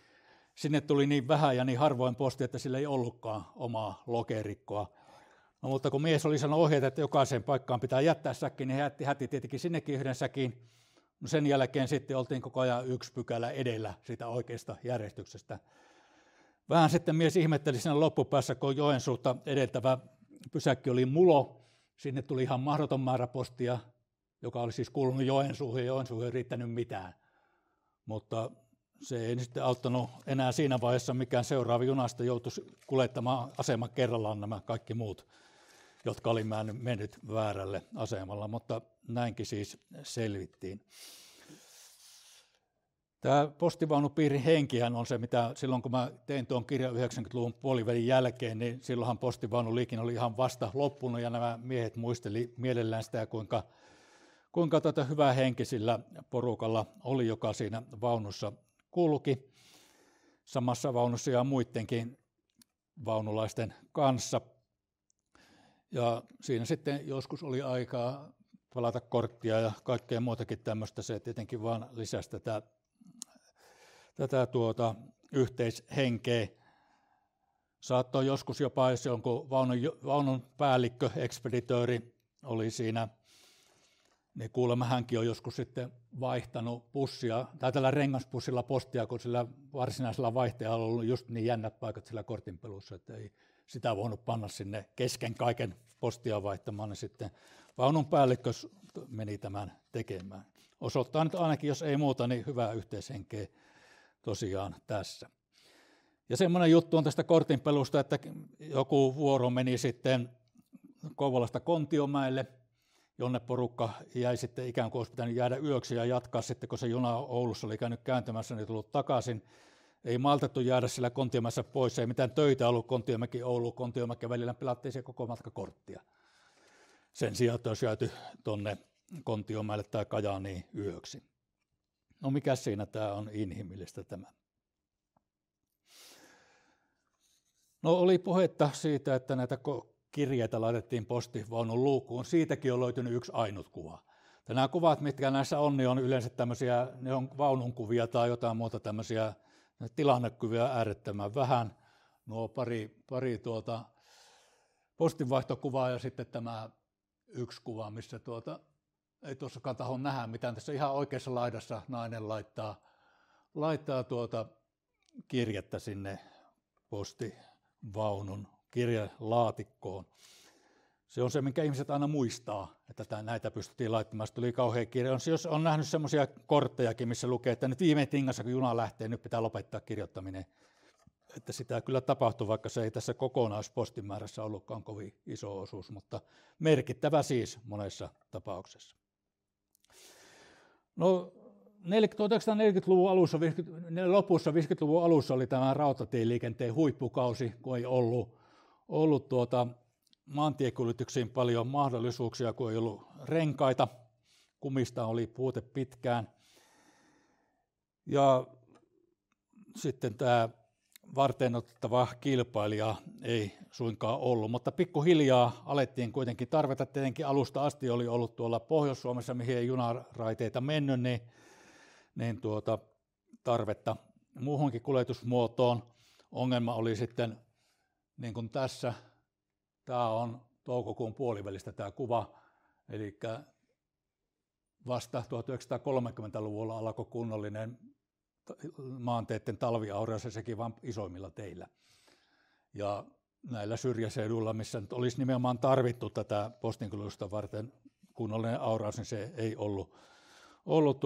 Sinne tuli niin vähän ja niin harvoin posti, että sillä ei ollutkaan omaa lokerikkoa. No, mutta kun mies oli sanonut ohjeet, että jokaiseen paikkaan pitää jättää säkki, niin häti tietenkin sinnekin yhden säkin. No sen jälkeen sitten oltiin koko ajan yksi pykälä edellä siitä oikeasta järjestyksestä. Vähän sitten mies ihmetteli siinä loppupäässä, kun Joensuuta edeltävä pysäkki oli Mulo. Sinne tuli ihan mahdoton määrä postia, joka oli siis kuulunut Joensuuhun, ja Joensuuhun ei riittänyt mitään. Mutta se ei sitten auttanut enää siinä vaiheessa, mikään seuraava junasta joutuisi kuljettamaan aseman kerrallaan nämä kaikki muut, jotka oli mennyt väärälle asemalla, mutta näinkin siis selvittiin. Tämä postivaunupiirin henkihän on se, mitä silloin kun mä tein tuon kirjan 90-luvun puolivälin jälkeen, niin silloinhan postivaunuliikin oli ihan vasta loppunut, ja nämä miehet muisteli mielellään sitä, kuinka tätä hyvää henki sillä porukalla oli, joka siinä vaunussa kulki, samassa vaunussa ja muidenkin vaunulaisten kanssa. Ja siinä sitten joskus oli aikaa palata korttia ja kaikkea muutakin tämmöistä, se tietenkin vaan lisäsi tätä yhteishenkeä. Saattoi joskus jopa, jos jonkun vaunun päällikkö, ekspeditööri oli siinä, niin kuulemma hänkin on joskus sitten vaihtanut pussia, tai tällä rengaspussilla postia, kun sillä varsinaisella vaihtajalla on ollut just niin jännät paikat sillä kortinpelussa, että ei sitä voinut panna sinne kesken kaiken postia vaihtamaan, niin sitten vaunun päällikkö meni tämän tekemään. Osoittaa nyt ainakin, jos ei muuta, niin hyvää yhteishenkeä tosiaan tässä. Ja semmoinen juttu on tästä kortinpelusta, että joku vuoro meni sitten Kouvolasta Kontiomäelle, jonne porukka jäi sitten ikään kuin olisi pitänyt jäädä yöksi ja jatkaa sitten, kun se juna Oulussa oli käynyt kääntymässä, niin tullut takaisin. Ei maltettu jäädä sillä Kontiomäessä pois, ei mitään töitä ollut Kontiomäki-Oulu, Kontiomäki välillä pelattiin se koko matka korttia. Sen sijaan, että olisi jääty tuonne Kontiomäelle tai Kajaaniin yöksi. No mikä siinä tämä on inhimillistä tämä? No oli puhetta siitä, että näitä kirjeitä laitettiin postivaunun luukuun. Siitäkin on löytynyt yksi ainut kuva. Nämä kuvat, mitkä näissä on, niin on yleensä tämmöisiä, ne on vaunun kuvia tai jotain muuta tämmöisiä tilannekuvia äärettömän vähän. Nuo pari postinvaihtokuvaa ja sitten tämä yksi kuva, missä ei tuossakaan tahdo nähdä mitään. Tässä ihan oikeassa laidassa nainen laittaa kirjettä sinne postivaunun kirjelaatikkoon. Se on se, minkä ihmiset aina muistaa, että näitä pystyttiin laittamaan. Se tuli kauhean kirje. Jos on nähnyt semmoisia korttejakin, missä lukee, että nyt viime tingassa, kun juna lähtee, nyt pitää lopettaa kirjoittaminen. Että sitä kyllä tapahtuu, vaikka se ei tässä kokonaispostimäärässä ollutkaan kovin iso osuus, mutta merkittävä siis monessa tapauksessa. No 1940-luvun alussa, lopussa 50-luvun alussa oli tämä rautatieliikenteen huippukausi, kun ei ollut maantiekuljetuksiin paljon mahdollisuuksia, kun ei ollut renkaita. Kumista oli puute pitkään. Ja sitten tämä varteenotettava kilpailija ei suinkaan ollut, mutta pikkuhiljaa alettiin kuitenkin tarvita. Tietenkin alusta asti oli ollut tuolla Pohjois-Suomessa, mihin ei junaraiteita mennyt, niin tarvetta muuhunkin kuljetusmuotoon. Ongelma oli sitten, niin kuin tässä, tämä on toukokuun puolivälistä tämä kuva, eli vasta 1930-luvulla alkoi kunnollinen maanteiden talviauraus ja sekin vain isoimmilla teillä. Ja näillä syrjäseuduilla, missä nyt olisi nimenomaan tarvittu tätä postinkuljetusta varten kunnollinen auraus, niin se ei ollut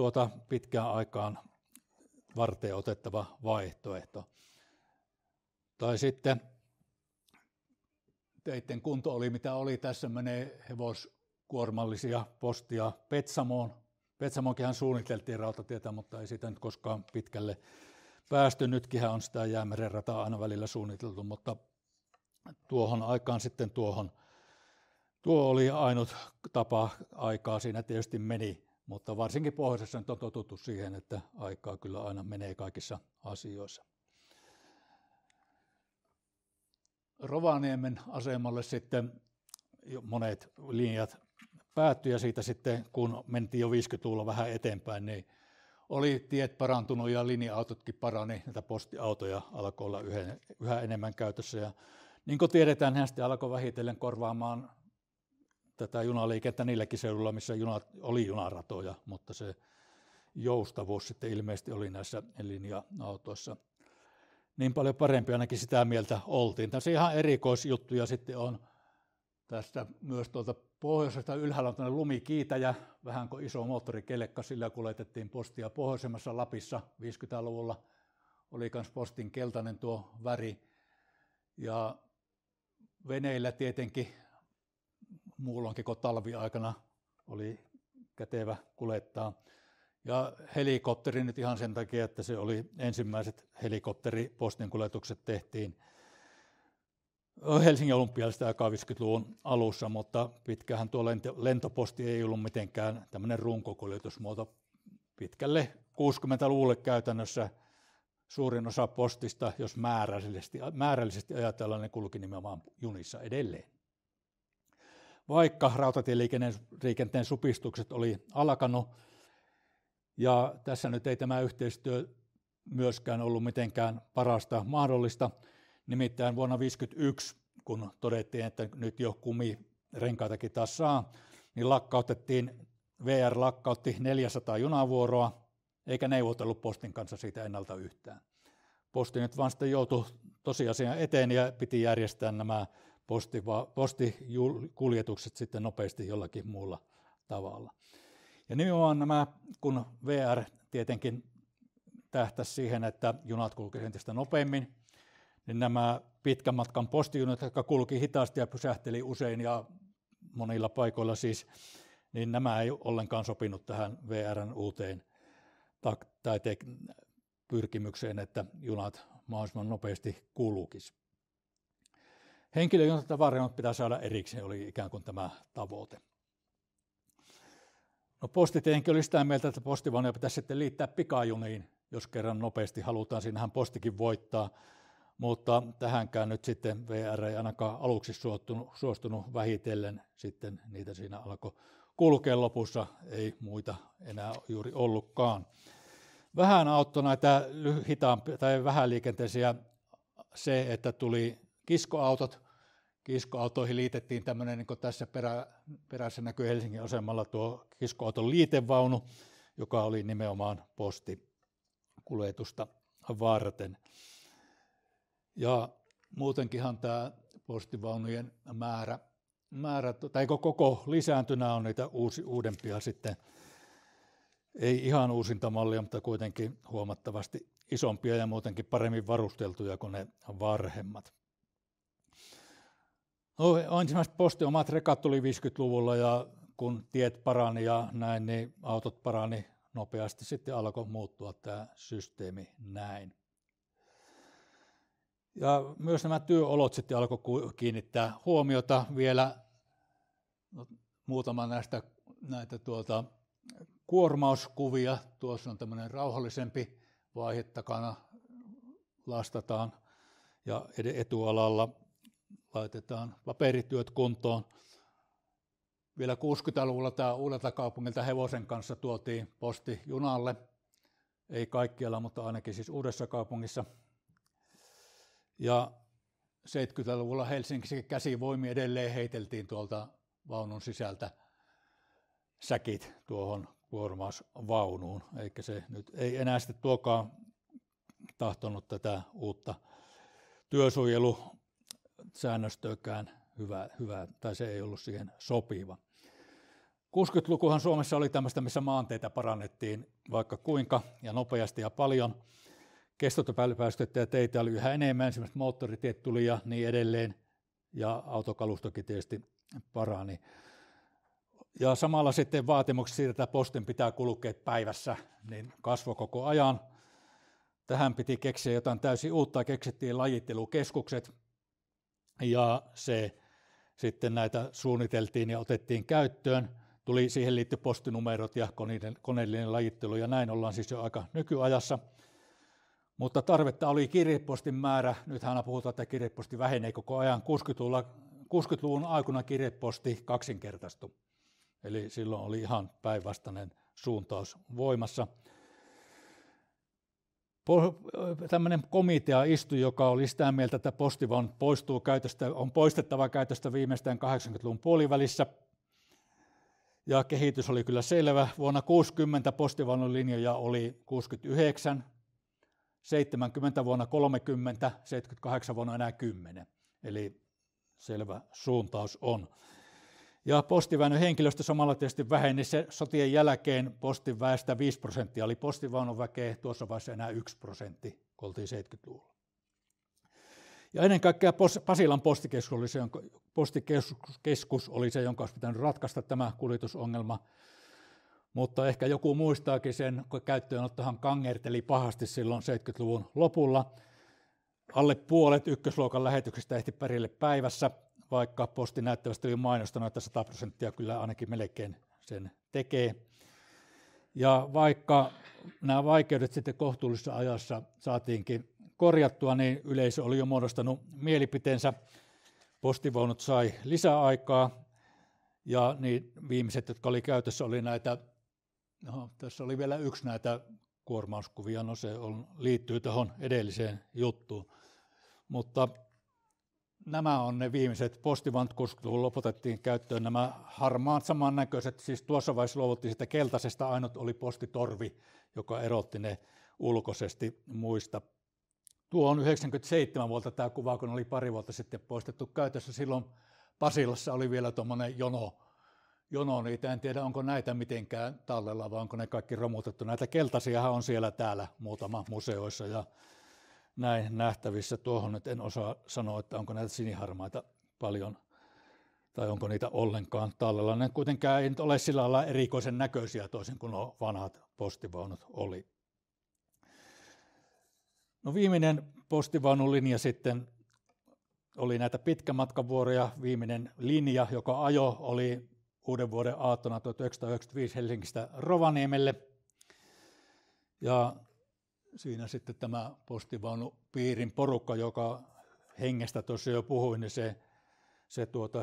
pitkään aikaan varteen otettava vaihtoehto. Tai sitten teitten kunto oli mitä oli, tässä menee hevoskuormallisia postia Petsamoon. Petsamoonkinhan suunniteltiin rautatietä, mutta ei siitä nyt koskaan pitkälle päästy. Nytkinhän on sitä Jäämeren rataa aina välillä suunniteltu, mutta tuohon aikaan sitten tuo oli ainut tapa, aikaa siinä tietysti meni, mutta varsinkin pohjoisessa nyt on totuttu siihen, että aikaa kyllä aina menee kaikissa asioissa. Rovaniemen asemalle sitten monet linjat päättyi ja siitä sitten, kun mentiin jo 50-luvulla vähän eteenpäin, niin oli tiet parantunut ja linja-autotkin parani, näitä postiautoja alkoi olla yhä enemmän käytössä. Ja niin kuin tiedetään, hän sitten alkoi vähitellen korvaamaan tätä junaliikennettä niilläkin seudulla, missä oli junaratoja, mutta se joustavuus sitten ilmeisesti oli näissä linja-autoissa niin paljon parempi, ainakin sitä mieltä oltiin. Tässä ihan erikoisjuttuja sitten on tästä myös tuolta pohjoisesta. Ylhäällä on tämmöinen lumikiitäjä, vähän kuin iso moottorikelekka, sillä kuljetettiin postia pohjoisemmassa Lapissa 50-luvulla. Oli myös postin keltainen tuo väri. Ja veneillä tietenkin muulloinkin kuin talviaikana oli kätevä kuljettaa. Ja helikopteri nyt ihan sen takia, että se oli ensimmäiset helikopteripostin kuljetukset tehtiin Helsingin Olympialaisista aikaa 50-luvun alussa, mutta pitkähän tuo lentoposti ei ollut mitenkään tämmöinen runkokuljetusmuoto. Pitkälle 60-luvulle käytännössä suurin osa postista, jos määrällisesti ajatellaan, ne kulki nimenomaan junissa edelleen. Vaikka rautatieliikenteen supistukset oli alkanut, ja tässä nyt ei tämä yhteistyö myöskään ollut mitenkään parasta mahdollista. Nimittäin vuonna 1951, kun todettiin, että nyt jo kumirenkaitakin taas saa, niin VR lakkautti 400 junavuoroa, eikä neuvotellut postin kanssa siitä ennalta yhtään. Posti nyt vaan sitten joutui tosiasiaan eteen ja piti järjestää nämä postikuljetukset sitten nopeasti jollakin muulla tavalla. Ja nimenomaan nämä, kun VR tietenkin tähtäsi siihen, että junat kulkisivat entistä nopeammin, niin nämä pitkän matkan postijunat, jotka kulki hitaasti ja pysähteli usein ja monilla paikoilla siis, niin nämä ei ollenkaan sopinut tähän VR:n uuteen pyrkimykseen, että junat mahdollisimman nopeasti kulkisi. Henkilöjunat ja tavarijunat pitää saada erikseen, oli ikään kuin tämä tavoite. No posti tietenkin oli sitä mieltä, että postivaunuja pitäisi sitten liittää pikajuniin, jos kerran nopeasti halutaan. Siinähän postikin voittaa, mutta tähänkään nyt sitten VR ei ainakaan aluksi suostunut vähitellen. Sitten niitä siinä alkoi kulkea lopussa, ei muita enää juuri ollutkaan. Vähän auttoi näitä vähäliikenteisiä se, että tuli kiskoautot. Kiskoautoihin liitettiin tämmöinen, niin kuin tässä perässä näkyy Helsingin asemalla tuo kiskoauton liitevaunu, joka oli nimenomaan postikuljetusta varten. Ja muutenkinhan tämä postivaunujen määrä tai koko lisääntynä on niitä uudempia sitten, ei ihan uusinta mallia, mutta kuitenkin huomattavasti isompia ja muutenkin paremmin varusteltuja kuin ne varhemmat. No, ensimmäiset postiomat rekat tuli 50-luvulla ja kun tiet parani ja näin, niin autot parani nopeasti. Sitten alkoi muuttua tämä systeemi näin. Ja myös nämä työolot sitten alkoi kiinnittää huomiota vielä. Muutama näitä kuormauskuvia. Tuossa on tämmöinen rauhallisempi vaihe, takana lastataan ja etualalla laitetaan paperityöt kuntoon. Vielä 60-luvulla tämä Uudelta kaupungilta hevosen kanssa tuotiin posti junalle. Ei kaikkialla, mutta ainakin siis Uudessa kaupungissa. Ja 70-luvulla Helsingissä käsivoimi edelleen heiteltiin tuolta vaunun sisältä säkit tuohon kuormausvaunuun. Eikä se nyt ei enää sitten tuokaan tahtonut tätä uutta työsuojelusäännöstöäkään hyvä, tai se ei ollut siihen sopiva. 60-lukuhan Suomessa oli tämmöistä, missä maanteitä parannettiin vaikka kuinka ja nopeasti ja paljon. Kestotopäästöjä teitä oli yhä enemmän, esimerkiksi moottoritiet tuli ja niin edelleen, ja autokalustokin tietysti parani. Ja samalla sitten vaatimukset siitä, että postin pitää kulkea päivässä, niin kasvoi koko ajan. Tähän piti keksiä jotain täysin uutta, keksittiin lajittelukeskukset, ja se sitten näitä suunniteltiin ja otettiin käyttöön. Siihen liittyi postinumerot ja koneellinen lajittelu, ja näin ollaan siis jo aika nykyajassa. Mutta tarvetta oli kirjepostin määrä. Nythän puhutaan, että kirjeposti vähenee koko ajan. 60-luvun aikana kirjeposti kaksinkertaistui. Eli silloin oli ihan päinvastainen suuntaus voimassa. Tämmöinen komitea istui, joka oli sitä mieltä, että postivaunut on poistettava käytöstä viimeistään 80-luvun puolivälissä. Ja kehitys oli kyllä selvä. Vuonna 60 postivaunulinjoja oli 69, 70 vuonna 30, 78 vuonna enää 10. Eli selvä suuntaus on. Ja postiväynyn henkilöstö samalla tietysti väheni. Se sotien jälkeen postin väestä 5% oli postivaunun väkeä, tuossa vaiheessa enää 1%, kun oltiin 70-luvulla. Ja ennen kaikkea Pasilan postikeskus oli se, jonka olisi pitänyt ratkaista tämä kuljetusongelma. Mutta ehkä joku muistaakin sen, kun käyttöönottohan kangerteli pahasti silloin 70-luvun lopulla. Alle puolet ykkösluokan lähetyksistä ehti perille päivässä, vaikka Posti näyttävästi oli mainostanut, että 100% kyllä ainakin melkein sen tekee. Ja vaikka nämä vaikeudet sitten kohtuullisessa ajassa saatiinkin korjattua, niin yleisö oli jo muodostanut mielipiteensä. Postivaunut sai lisäaikaa, ja niin viimeiset, jotka oli käytössä, oli näitä, tässä oli vielä yksi näitä kuormauskuvia, no se liittyy tuohon edelliseen juttuun. Mutta nämä on ne viimeiset. Postivaunut 60-luvulla lopetettiin käyttöön nämä harmaat samannäköiset, siis tuossa vaiheessa luovuttiin sitä keltaisesta, ainut oli postitorvi, joka erotti ne ulkoisesti muista. Tuo on 97 vuotta tämä kuva, kun oli pari vuotta sitten poistettu käytössä. Silloin Pasilassa oli vielä tuommoinen jono, niitä en tiedä onko näitä mitenkään tallella vai onko ne kaikki romutettu. Näitä keltaisiahan on siellä täällä muutama museoissa ja näin nähtävissä. Tuohon nyt en osaa sanoa, että onko näitä siniharmaita paljon tai onko niitä ollenkaan tallella. Ne kuitenkaan ei nyt ole sillä lailla erikoisen näköisiä toisin kuin nuo vanhat postivaunut oli. No viimeinen postivaunulinja sitten oli näitä pitkämatkavuoroja. Viimeinen linja, joka ajo, oli uuden vuoden aattona 1995 Helsingistä Rovaniemelle. Ja siinä sitten tämä postivaunupiirin porukka, joka hengestä tuossa jo puhuin, niin se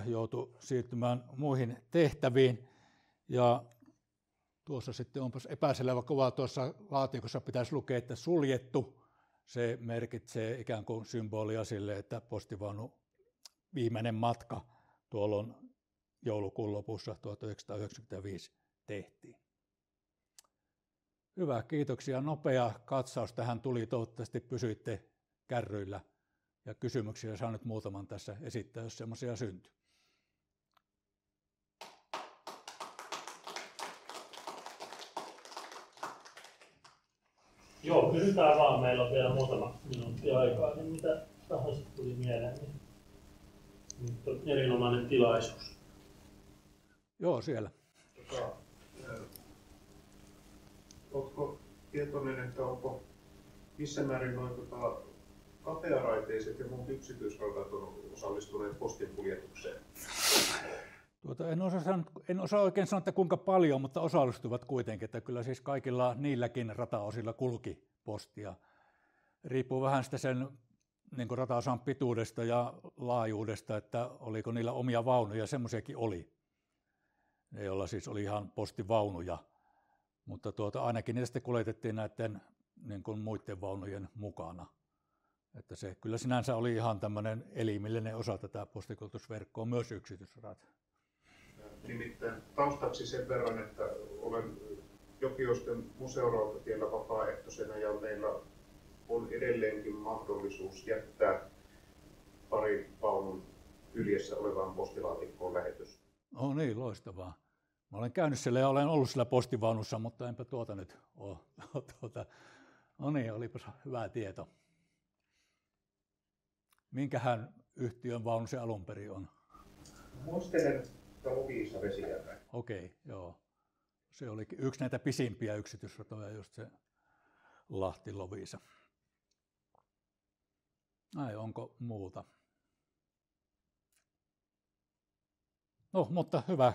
joutui siirtymään muihin tehtäviin. Ja tuossa sitten onpas epäselvä kuva, tuossa laatikossa pitäisi lukea, että suljettu. Se merkitsee ikään kuin symbolia sille, että postivaunu viimeinen matka tuolloin joulukuun lopussa 1995 tehtiin. Hyvä, kiitoksia. Nopea katsaus tähän tuli. Toivottavasti pysyitte kärryillä ja kysymyksiä saan nyt muutaman tässä esittää, jos semmoisia syntyy. Joo, kysytään vaan. Meillä on vielä muutama minuutti aikaa, niin mitä tahansa tuli mieleen. Niin on erinomainen tilaisuus. Joo, siellä. Oletko tietoinen, että onko missä määrin noin kapearaiteiset ja muut yksityisradat on osallistuneet postin kuljetukseen? En osaa oikein sanoa, että kuinka paljon, mutta osallistuvat kuitenkin, että kyllä siis kaikilla niilläkin rataosilla kulki postia. Riippuu vähän sitä sen niin kuin rataosan pituudesta ja laajuudesta, että oliko niillä omia vaunuja, semmoisiakin oli. Ne, joilla siis oli ihan postivaunuja, mutta ainakin niitä sitten kuljetettiin näiden niin kuin muiden vaunujen mukana. Että se kyllä sinänsä oli ihan tämmöinen elimellinen osa tätä postikuljetusverkkoa, myös yksityisradat. Nimittäin taustaksi sen verran, että olen Jokioisten museorautatiellä vapaaehtoisena ja meillä on edelleenkin mahdollisuus jättää pari vaunun kyljessä olevaan postilaatikkoon lähetys. Oh niin, loistavaa. Mä olen käynyt siellä ja olen ollut siellä postivaunussa, mutta enpä tuota nyt ole. No niin, olipas hyvä tieto. Minkähän yhtiön vaunu se alun perin on? Muistelen, että Loviisa Vesijärven. Okei, joo. Se oli yksi näitä pisimpiä yksityisratoja, just se Lahti Loviisa. Ai, onko muuta? No, mutta hyvä.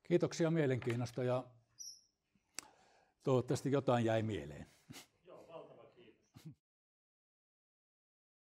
Kiitoksia mielenkiinnosta ja toivottavasti jotain jäi mieleen.